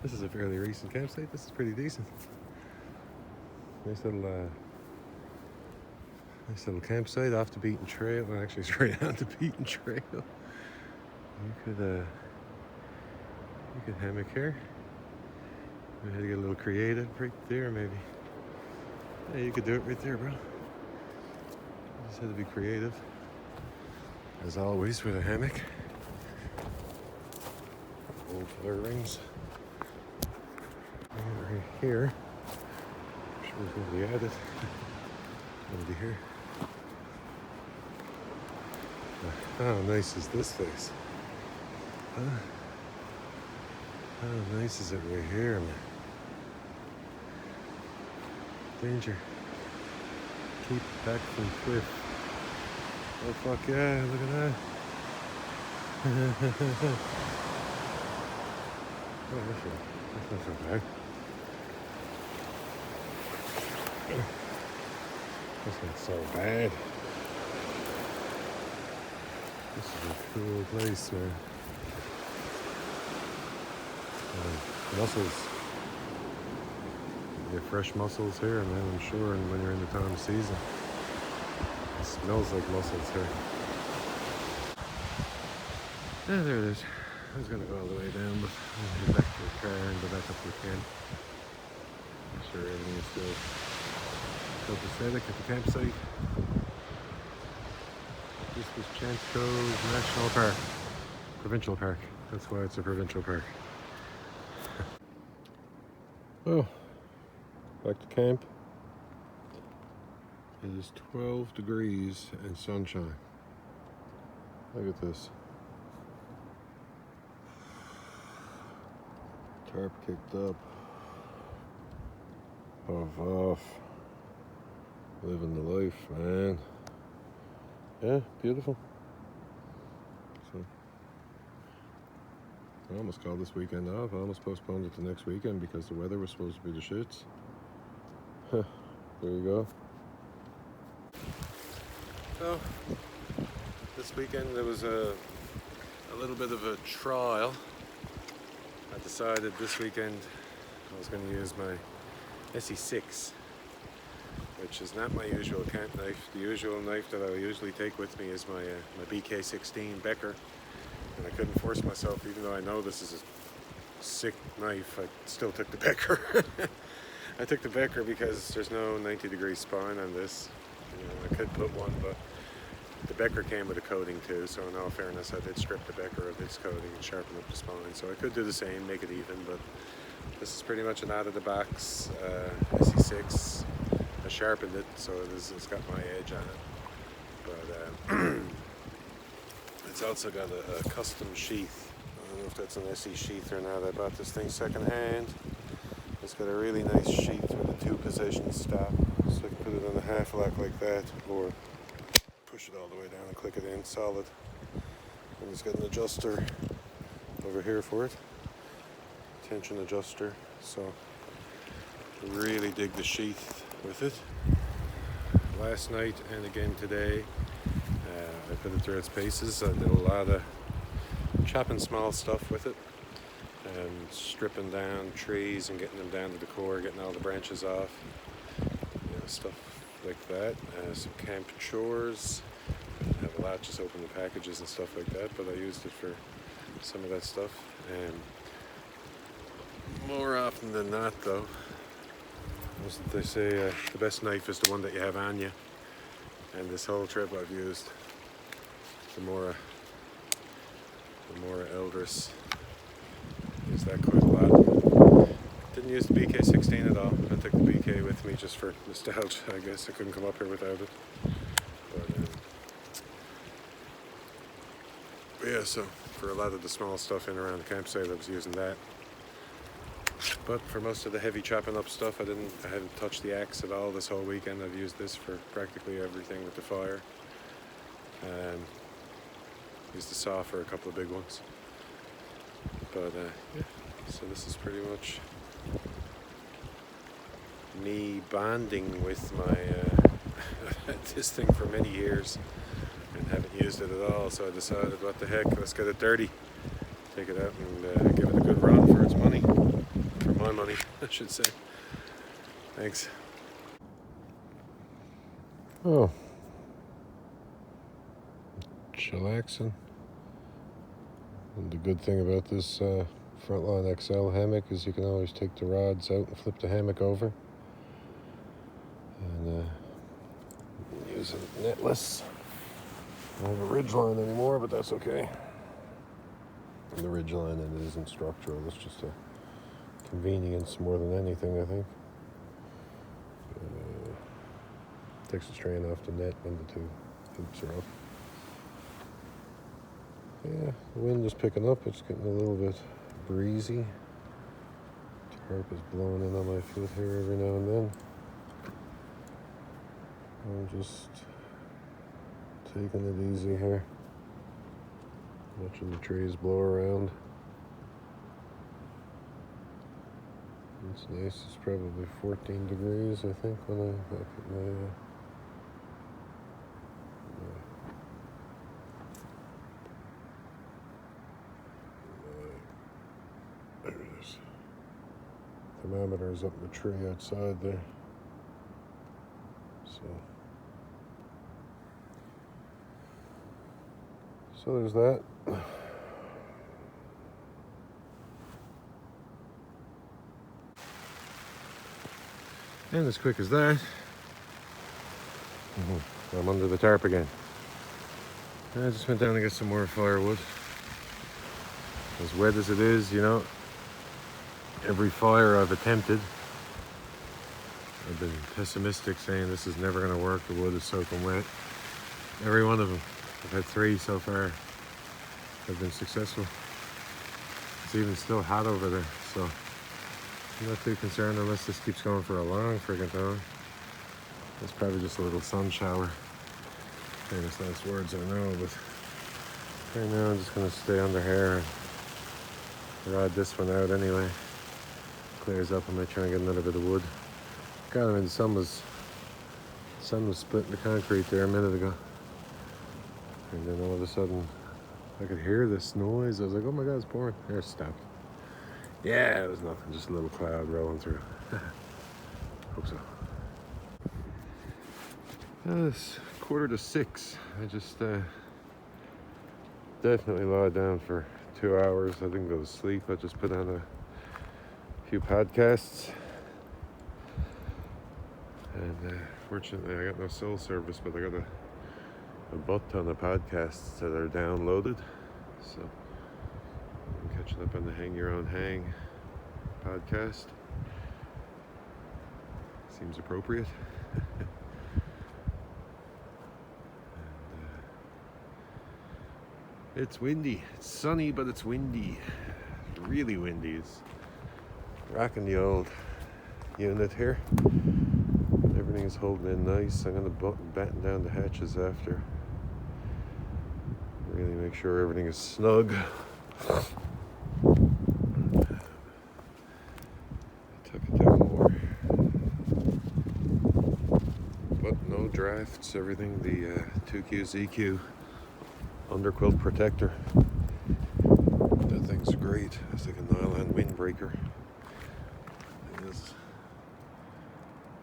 This is a fairly recent campsite. This is pretty decent. Nice little campsite off the beaten trail. Well, actually, it's right on the beaten trail. You could hammock here. We had to get a little creative right there, maybe. Yeah, you could do it right there, bro. You just had to be creative, as always, with a hammock. Old flare rings. And right here. I'm sure it's going to be added. Going to be here. How nice is this face? Huh? How nice is it right here, man? Danger. Keep back from cliff. Oh fuck yeah, look at that. Oh, that's not so bad. That's not so bad. This is a cool place, man. Mussels. You get fresh mussels here, man, I'm sure, and when you're in the time of season. It smells like mussels here. Yeah, there it is. I was gonna go all the way down, but I'll head back to the car and go back up to the camp. I'm sure everything is still copacetic at the campsite. This was Cove National Park. Provincial Park. That's why it's a provincial park. Oh, back to camp. It is 12 degrees and sunshine. Look at this. Tarp kicked up. Off. Living the life, man. Yeah, beautiful. So, I almost called this weekend off. I almost postponed it to next weekend because the weather was supposed to be the shits. There you go. So, this weekend there was a little bit of a trial. I decided this weekend I was going to use my SE6, which is not my usual camp knife. The usual knife that I usually take with me is my BK16 Becker, and I couldn't force myself, even though I know this is a sick knife, I still took the Becker. I took the Becker because there's no 90-degree spine on this. You know, I could put one, but the Becker came with a coating too, so in all fairness I did strip the Becker of its coating and sharpen up the spine, so I could do the same, make it even, but this is pretty much an out-of-the-box SE6. I sharpened it, so it's got my edge on it, but it's also got a custom sheath. I don't know if that's an SE sheath or not. I bought this thing second-hand. It's got a really nice sheath with a 2-position stop, so I can put it on a half lock like that, or push it all the way down and click it in solid. And it's got an adjuster over here for it, tension adjuster, so I really dig the sheath with it. Last night and again today I put it through its paces. I did a lot of chopping small stuff with it and stripping down trees and getting them down to the core, getting all the branches off, you know, stuff like that. Some camp chores. I didn't have a lot, just open the packages and stuff like that, but I used it for some of that stuff. And more often than not though, wasn't they say the best knife is the one that you have on you, and this whole trip I've used the Mora Eldris. Used that quite a lot. Didn't use the BK16 at all. I took the BK with me just for nostalgia, I guess. I couldn't come up here without it. But yeah, so for a lot of the small stuff in around the campsite I was using that. But for most of the heavy chopping up stuff, I hadn't touched the axe at all this whole weekend. I've used this for practically everything with the fire. And used the saw for a couple of big ones. But yeah, so this is pretty much me bonding with my this thing for many years and haven't used it at all. So I decided, what the heck, let's get it dirty. Take it out and give it a good run for its money. For my money, I should say. Thanks. Oh. Chillaxing. And the good thing about this Frontline XL hammock is you can always take the rods out and flip the hammock over. And use it netless. I don't have a ridgeline anymore, but that's okay. And the ridgeline and it isn't structural, it's just a convenience more than anything, I think. Takes the strain off the net when the two hoops are up. Yeah, the wind is picking up. It's getting a little bit breezy. Tarp is blowing in on my foot here every now and then. I'm just taking it easy here. Watching the trees blow around. It's nice. It's probably 14 degrees, I think, when I put my there it is. Thermometer is up in the tree outside there. So there's that. And as quick as that, I'm under the tarp again. I just went down to get some more firewood. As wet as it is, you know, every fire I've attempted, I've been pessimistic, saying this is never going to work, the wood is soaking wet. Every one of them. I've had 3 so far have been successful. It's even still hot over there, so I'm not too concerned unless this keeps going for a long friggin' time. It's probably just a little sun shower. Famous last words, I know, but right now I'm just going to stay under here and rod this one out anyway. Clears up. I might try and get another bit of wood. God, I mean, the sun was splitting the concrete there a minute ago. And then all of a sudden, I could hear this noise. I was like, oh my God, it's pouring. There, it stopped. Yeah, it was nothing. Just a little cloud rolling through. Hope so. It's 5:45. I just definitely lied down for 2 hours. I didn't go to sleep. I just put on a few podcasts. And fortunately, I got no cell service, but I got a butt ton of podcasts that are downloaded. So I'm catching up on the Hang Your Own Hang podcast. Seems appropriate. It's windy. It's sunny, but it's windy. It's really windy. It's rocking the old unit here. Everything is holding in nice. I'm going to batten down the hatches after. Really make sure everything is snug. I tuck it down more. But no drafts. Everything, the 2QZQ underquilt protector. That thing's great. It's like a nylon windbreaker. It is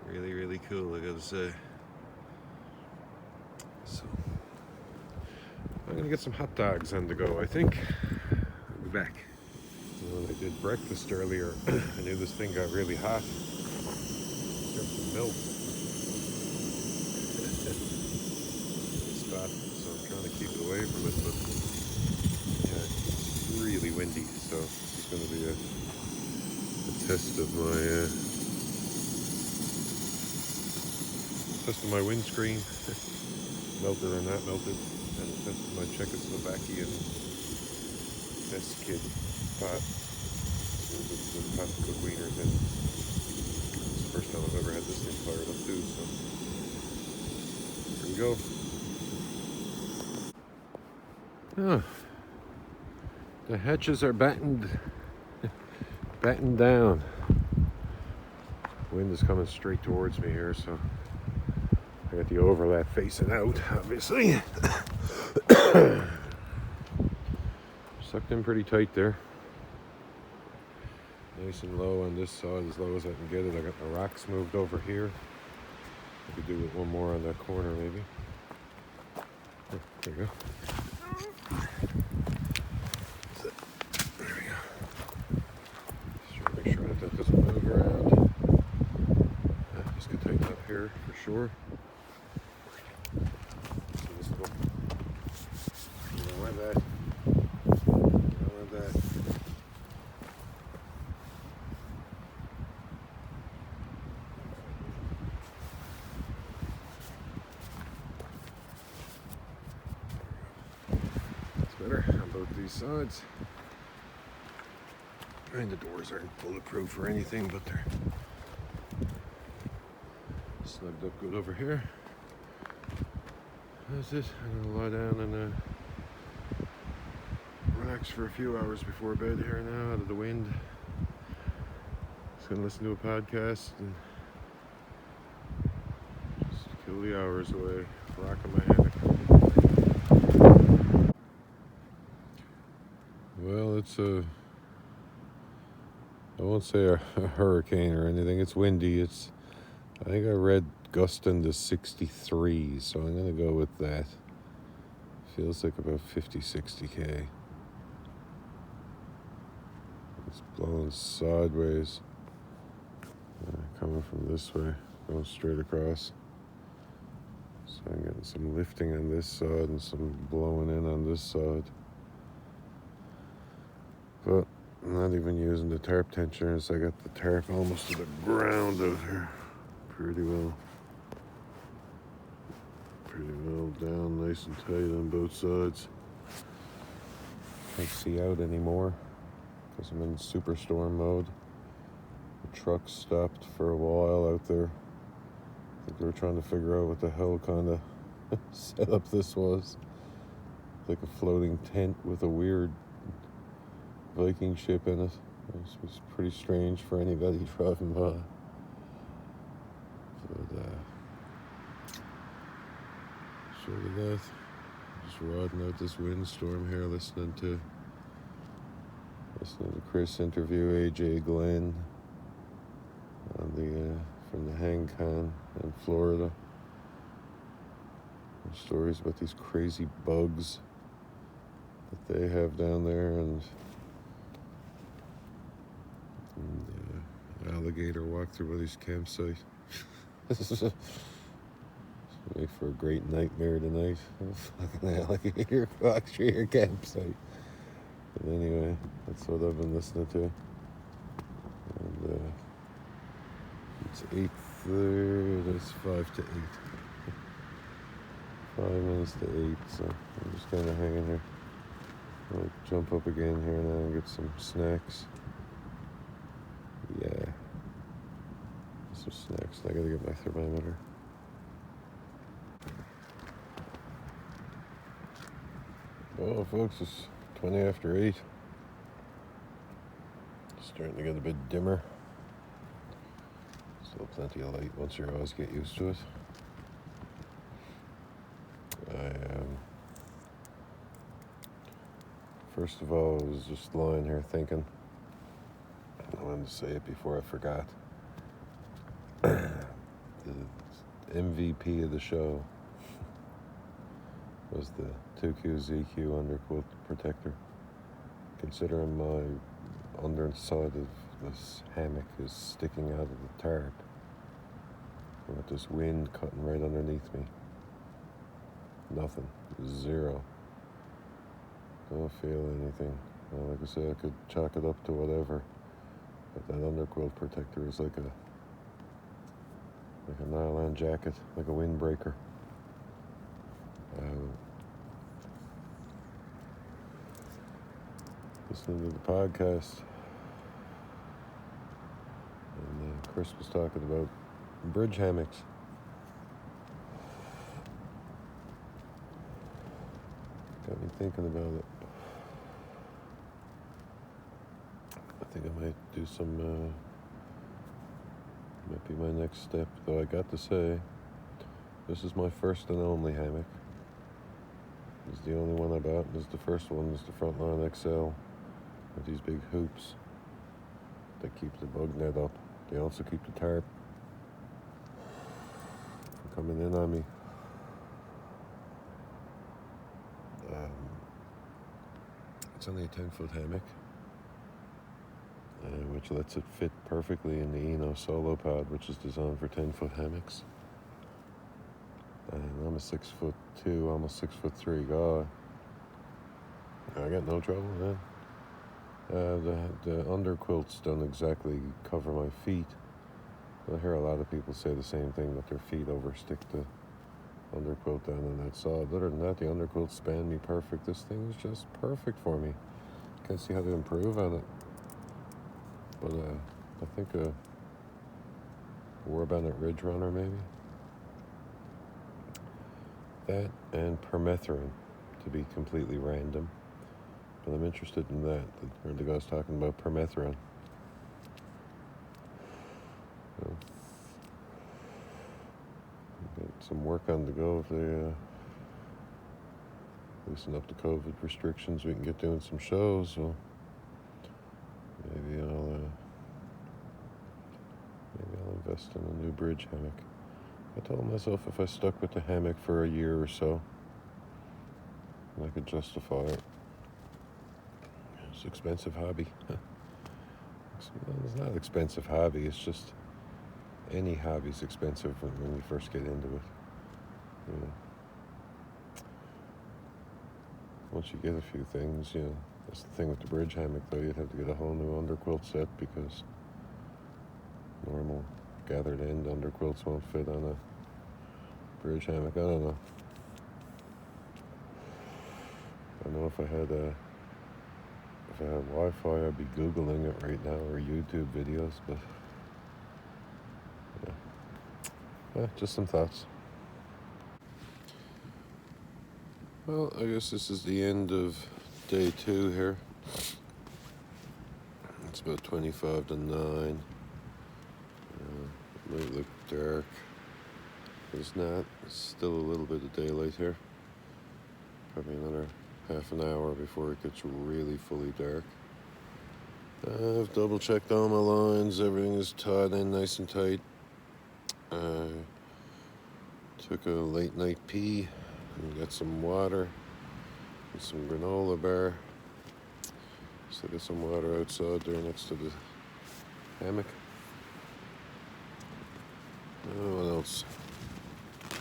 really, really cool, I gotta say. So I'm gonna get some hot dogs on the go, I think. I'll be back. When I did breakfast earlier, I knew this thing got really hot. Got some milk. Spot. So I'm trying to keep it away from it, but yeah, it's really windy, so it's going to be a test of my windscreen, melted or not melted, and a test of my Czechoslovakian test kit pot with the pot to cook wieners in. It's the first time I've ever had this thing fired up too, so here we go. Oh, the hatches are battened down. Wind is coming straight towards me here, so I got the overlap facing out, obviously. Sucked in pretty tight there. Nice and low on this side, as low as I can get it. I got the rocks moved over here. I could do with one more on that corner, maybe. Oh, there you go. There we go. Make sure that doesn't move around. Just gonna tighten up here for sure. You don't want that. You don't want that. That's better on both these sides. And the doors aren't bulletproof or anything, but they're snugged up good over here. That's it. I'm gonna lie down and relax for a few hours before bed here now, out of the wind. Just gonna listen to a podcast and just kill the hours away, rocking my hammock. Well, it's I won't say a hurricane or anything. It's windy. I think I read gusting to 63, so I'm gonna go with that. Feels like about 50-60 km. It's blowing sideways, coming from this way, going straight across. So I'm getting some lifting on this side and some blowing in on this side. But I'm not even using the tarp tensioners. I got the tarp almost to the ground out here. Pretty well down, nice and tight on both sides. Can't see out anymore because I'm in superstorm mode. The truck stopped for a while out there. I think they were trying to figure out what the hell kind of setup this was. Like a floating tent with a weird Viking ship in it. It was pretty strange for anybody driving by. But show you that. Just riding out this windstorm here, listening to Chris interview AJ Glenn on from the hang con in Florida. And stories about these crazy bugs that they have down there, and alligator walk through Willie's campsite. This is make for a great nightmare tonight. Fucking alligator walk through your campsite. But anyway, that's what I've been listening to. And it's 8:30. It's 5 to 8. 5 minutes to 8. So I'm just kind of hanging here. I'll jump up again here now and get some snacks. Yeah. Some snacks. I gotta get my thermometer. Well, folks, it's 20 after 8. Starting to get a bit dimmer. Still plenty of light once your eyes get used to it. First of all, I was just lying here thinking. I wanted to say it before I forgot. The MVP of the show was the 2Q ZQ underquilt protector. Considering my underside of this hammock is sticking out of the tarp, with this wind cutting right underneath me. Nothing. Zero. Don't feel anything. Like I said, I could chalk it up to whatever. But that underquilt protector is like a nylon jacket, like a windbreaker. Listening to the podcast, and Chris was talking about bridge hammocks. Got me thinking about it. I think I might do some, might be my next step, though I got to say, this is my first and only hammock. It's the only one I bought, and the first one is the Frontline XL with these big hoops that keep the bug net up. They also keep the tarp from coming in on me. It's only a 10-foot hammock, which lets it fit perfectly in the Eno Solo Pod, which is designed for 10-foot hammocks. And I'm a 6'2", almost 6'3" guy. I got no trouble, man. The underquilts don't exactly cover my feet. I hear a lot of people say the same thing, that their feet overstick the underquilt down on that side. Other than that, the underquilt span me perfect. This thing is just perfect for me. Can't see how to improve on it. But I think a Warbonnet Ridge Runner maybe. That and permethrin, to be completely random. But I'm interested in that. I heard the guys talking about permethrin. So, got some work on the go if they loosen up the COVID restrictions. We can get doing some shows. So maybe I'll invest in a new bridge hammock. I told myself if I stuck with the hammock for a year or so, I could justify it. It's an expensive hobby. It's not an expensive hobby, it's just any hobby's expensive when you first get into it. You know. Once you get a few things, you know, that's the thing with the bridge hammock though, you'd have to get a whole new underquilt set because normal gathered end underquilts won't fit on a bridge hammock. I don't know. I know if I had Wi-Fi, I'd be Googling it right now, or YouTube videos, but yeah, just some thoughts. Well, I guess this is the end of day 2 here. It's about 25 to 9. It might look dark. It's not. It's still a little bit of daylight here. Probably another half an hour before it gets really fully dark. I've double checked all my lines. Everything is tied in nice and tight. Took a late night pee and got some water and some granola bar. So I got some water outside there next to the hammock. What else?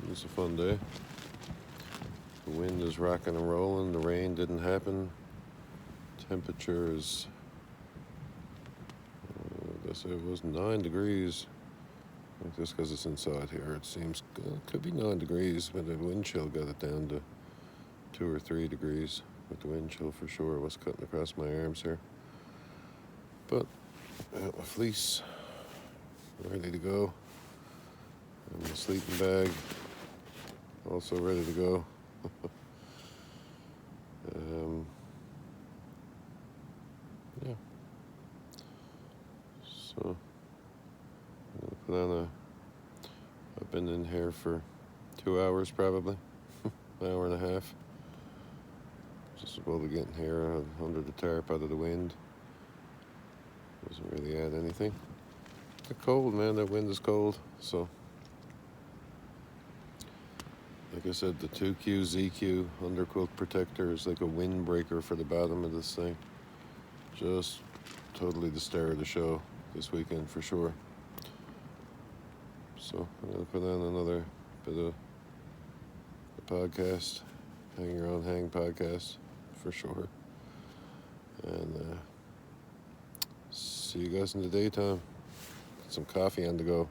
It was a fun day. The wind is rocking and rolling. The rain didn't happen. Temperature is, I guess it was 9 degrees. Just because it's inside here, it seems it could be 9 degrees, but the wind chill got it down to 2 or 3 degrees. With the wind chill for sure was cutting across my arms here. But I got my fleece ready to go. And my sleeping bag also ready to go. Yeah. So I'm gonna put on I've been in here for 2 hours probably, an hour and a half. Just about to get in here under the tarp out of the wind. Doesn't really add anything. It's cold, man. That wind is cold. So, like I said, the 2Q ZQ underquilt protector is like a windbreaker for the bottom of this thing. Just totally the star of the show this weekend for sure. So I'm gonna put on another bit of the podcast, Hang Your Own Hang podcast for sure. And see you guys in the daytime. Get some coffee on the go.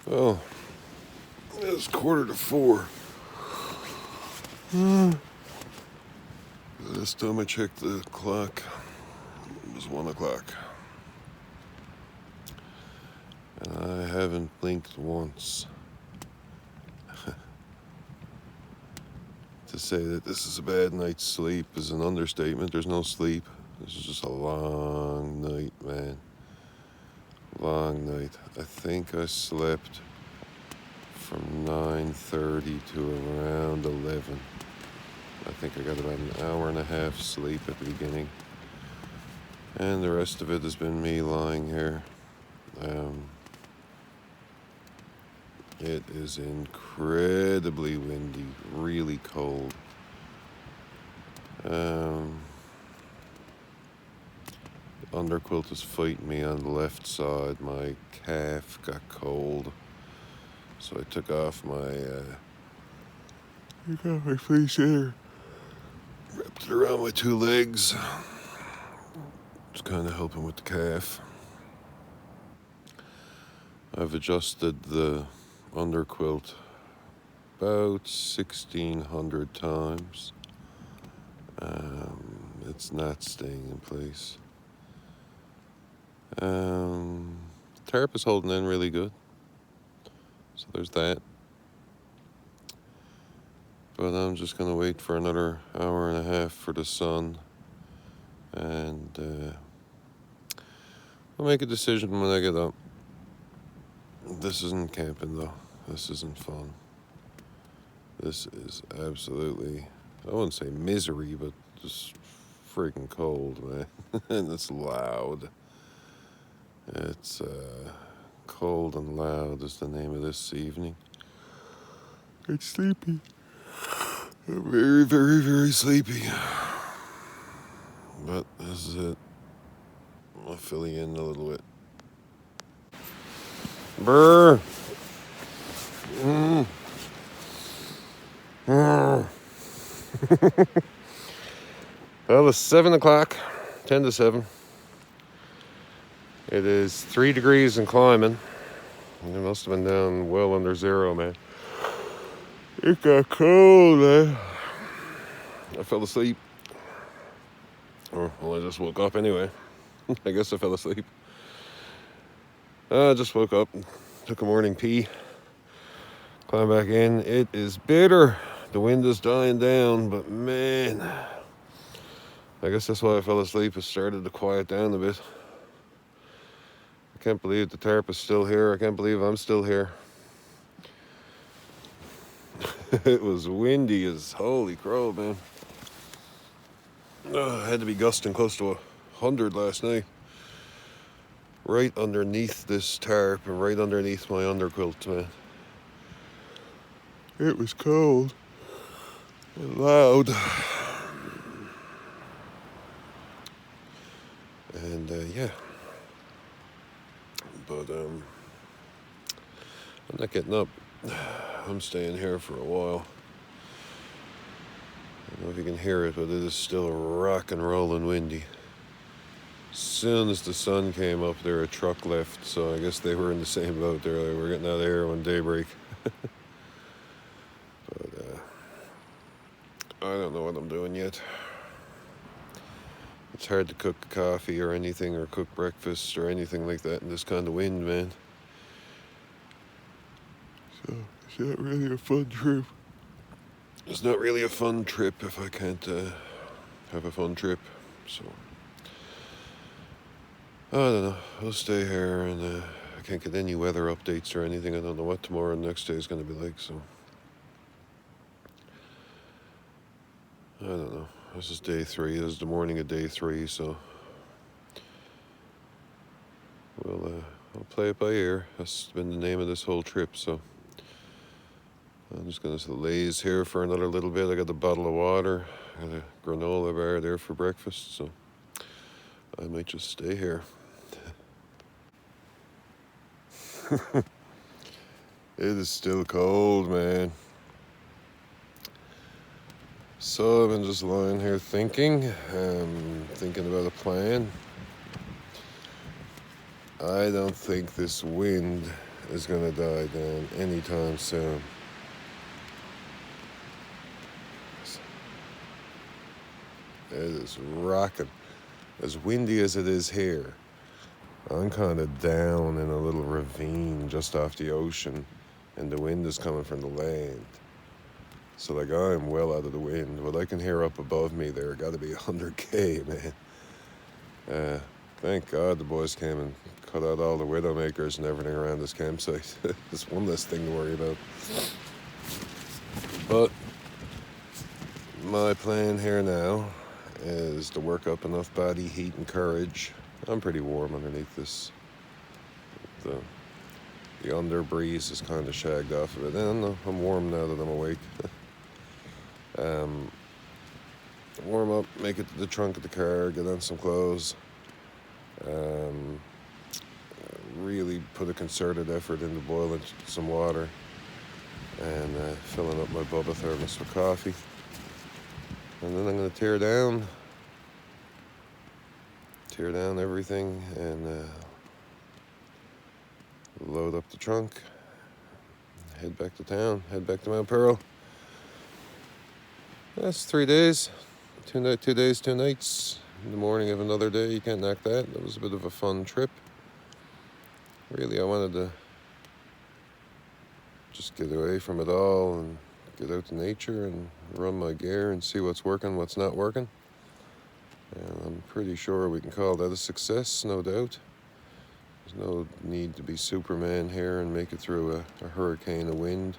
Well, it's 3:45. Last time I checked the clock, it was 1 o'clock. And I haven't blinked once. To say that this is a bad night's sleep is an understatement. There's no sleep. This is just a long night, man. Long night. I think I slept from 9:30 to around 11. I think I got about an hour and a half sleep at the beginning. And the rest of it has been me lying here. It is incredibly windy, really cold. The underquilt is fighting me on the left side. My calf got cold, so I took off my fleece here, wrapped it around my 2 legs. Just kind of helping with the calf. I've adjusted the underquilt about 1,600 times. It's not staying in place. Tarp is holding in really good, so there's that. But I'm just gonna wait for another hour and a half for the sun, and I'll make a decision when I get up. This isn't camping though. This isn't fun. This is absolutely, I wouldn't say misery, but just freaking cold, man. And it's loud. It's cold and loud is the name of this evening. It's sleepy. I'm very, very, very sleepy. But this is it. I'll fill you in a little bit. Brr. Well, it's 7 o'clock, 10 to 7. It is 3 degrees and climbing. It must have been down well under zero, man. It got cold, man. I fell asleep. Well, I just woke up anyway. I guess I fell asleep. I just woke up, took a morning pee, climbed back in. It is bitter. The wind is dying down, but man, I guess that's why I fell asleep. It started to quiet down a bit. I can't believe the tarp is still here. I can't believe I'm still here. It was windy as holy crow, man. I had to be gusting close to 100 last night. Right underneath this tarp and right underneath my underquilt, man. It was cold and loud. And yeah. But I'm not getting up. I'm staying here for a while. I don't know if you can hear it, but it is still rock and rollin' windy. As soon as the sun came up there, a truck left, so I guess they were in the same boat there. They were getting out of here when daybreak. But I don't know what I'm doing yet. It's hard to cook coffee or anything, or cook breakfast or anything like that in this kind of wind, man. So it's not really a fun trip. It's not really a fun trip if I can't have a fun trip. So I don't know. I'll stay here, and I can't get any weather updates or anything. I don't know what tomorrow and next day is going to be like. So I don't know. This is day 3. This is the morning of day 3. So I'll play it by ear. That's been the name of this whole trip. So I'm just going to laze here for another little bit. I got a bottle of water, I got a granola bar there for breakfast, so I might just stay here. It is still cold, man. So I've been just lying here thinking about a plan. I don't think this wind is going to die down anytime soon. It is rocking. As windy as it is here, I'm kind of down in a little ravine just off the ocean, and the wind is coming from the land. So like, I'm well out of the wind. What I can hear up above me there got to be 100k, man. Thank God the boys came and cut out all the widowmakers and everything around this campsite. It's one less thing to worry about. But my plan here now is to work up enough body heat and courage. I'm pretty warm underneath this. The under breeze is kind of shagged off of it. And I'm warm now that I'm awake. Warm up, make it to the trunk of the car, get on some clothes. Really put a concerted effort into boiling some water and filling up my Bubba thermos with coffee. And then I'm going to tear down everything and load up the trunk, head back to town, head back to Mount Pearl. That's 3 days, 2 days, 2 nights. In the morning of another day, you can't knock that. That was a bit of a fun trip. Really, I wanted to just get away from it all and get out to nature and run my gear and see what's working, what's not working. And I'm pretty sure we can call that a success, no doubt. There's no need to be Superman here and make it through a hurricane of wind.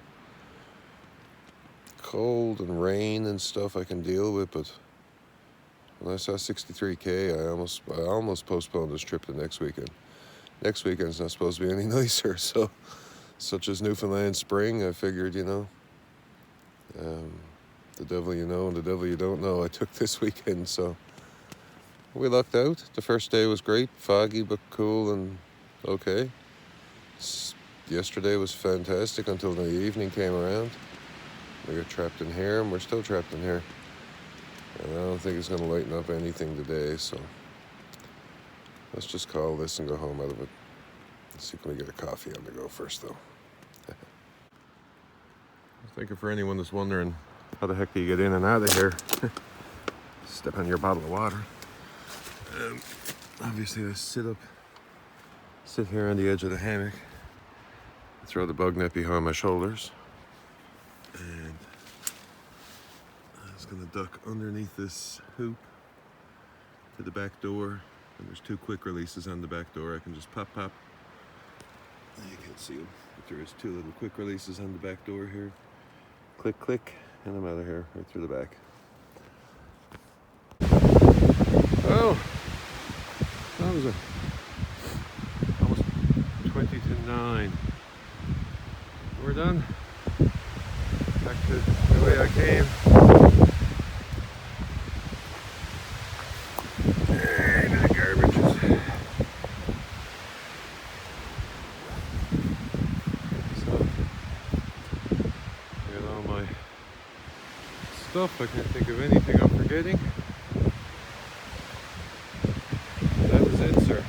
Cold and rain and stuff I can deal with, but when I saw 63k, I almost postponed this trip to next weekend. Next weekend's not supposed to be any nicer, so such as Newfoundland spring, I figured, the devil you know and the devil you don't know. I took this weekend, so we lucked out. The first day was great, foggy but cool and okay. Yesterday was fantastic until the evening came around. We got trapped in here, and we're still trapped in here. And I don't think it's going to lighten up anything today, so let's just call this and go home out of it. Let's see if we get a coffee on the go first, though. Thank you for anyone that's wondering how the heck do you get in and out of here. Step on your bottle of water. Obviously, I sit here on the edge of the hammock, throw the bug net behind my shoulders, and I'm just gonna duck underneath this hoop to the back door, and there's 2 quick releases on the back door. I can just pop. You can't see them, but there is 2 little quick releases on the back door here. Click, click, and I'm out of here, right through the back. Oh, that was almost 20 to 9. We're done. Back to the way I came. And the garbage is. So, I got all my stuff. I can't think of anything I'm forgetting. That is it, sir.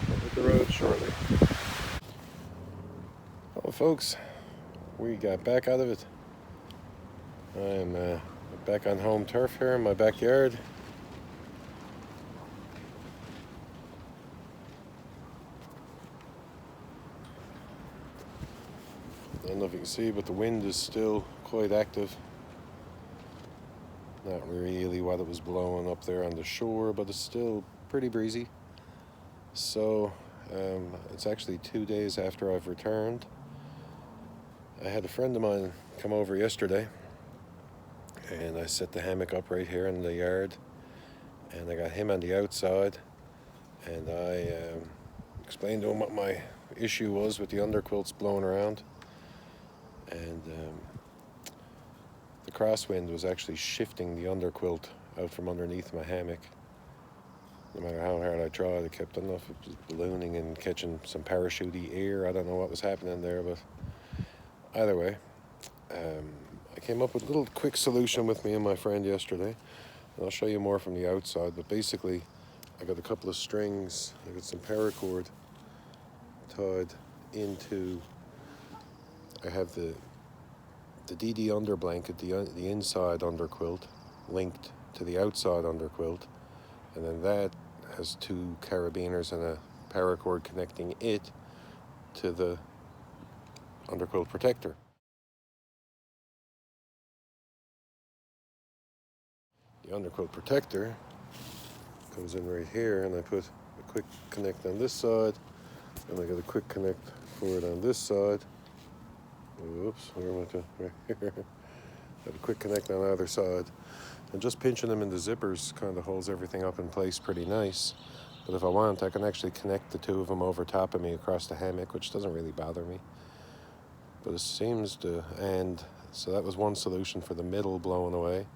I'll hit the road shortly. Well, folks, we got back out of it. I'm back on home turf here in my backyard. I don't know if you can see, but the wind is still quite active. Not really what it was blowing up there on the shore, but it's still pretty breezy. So it's actually 2 days after I've returned. I had a friend of mine come over yesterday, and I set the hammock up right here in the yard, and I got him on the outside, and I explained to him what my issue was with the underquilts blowing around, and the crosswind was actually shifting the underquilt out from underneath my hammock. No matter how hard I tried, it kept, I don't know if it was ballooning and catching some parachute-y air. I don't know what was happening there, but either way, I came up with a little quick solution with me and my friend yesterday, and I'll show you more from the outside. But basically, I got a couple of strings. I got some paracord tied into. I have the DD under blanket, the inside underquilt, linked to the outside underquilt, and then that has 2 carabiners and a paracord connecting it to the underquilt protector. The underquilt protector comes in right here, and I put a quick connect on this side, and I got a quick connect for it on this side. Oops, where am I to? Right here. Got a quick connect on either side, and just pinching them in the zippers kind of holds everything up in place pretty nice. But if I want, I can actually connect the 2 of them over top of me across the hammock, which doesn't really bother me. But it seems to, and so that was one solution for the middle blowing away.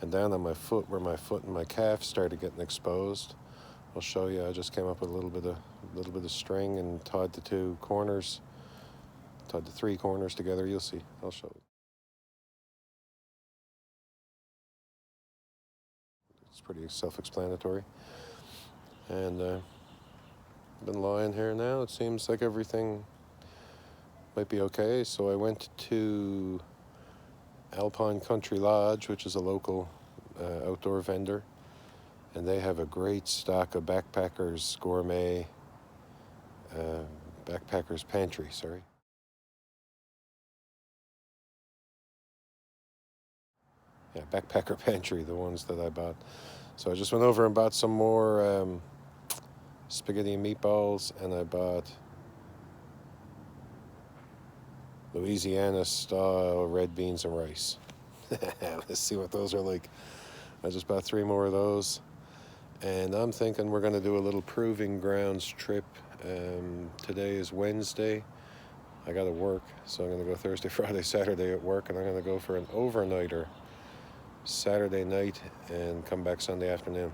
And down on my foot, where my foot and my calf started getting exposed, I'll show you. I just came up with a little bit of string and tied the 2 corners, tied the 3 corners together. You'll see. I'll show you. It's pretty self-explanatory. And I've been lying here now. It seems like everything might be okay. So I went to Alpine Country Lodge, which is a local outdoor vendor, and they have a great stock of backpackers gourmet, backpackers pantry, Yeah, backpacker pantry, the ones that I bought. So I just went over and bought some more spaghetti and meatballs, and I bought Louisiana style red beans and rice. Let's see what those are like. I just bought 3 more of those, and I'm thinking we're going to do a little proving grounds trip. Today is Wednesday. I got to work, so I'm going to go Thursday, Friday, Saturday at work, and I'm going to go for an overnighter Saturday night and come back Sunday afternoon.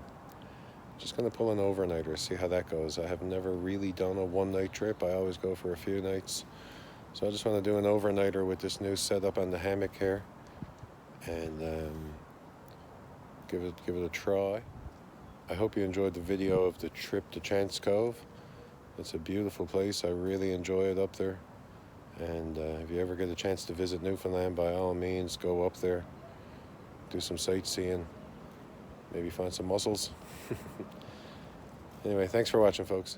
Just going to pull an overnighter, see how that goes. I have never really done a one-night trip. I always go for a few nights. So I just want to do an overnighter with this new setup on the hammock here, and give it a try. I hope you enjoyed the video of the trip to Chance Cove. It's a beautiful place. I really enjoy it up there. And if you ever get a chance to visit Newfoundland, by all means, go up there. Do some sightseeing. Maybe find some mussels. Anyway, thanks for watching, folks.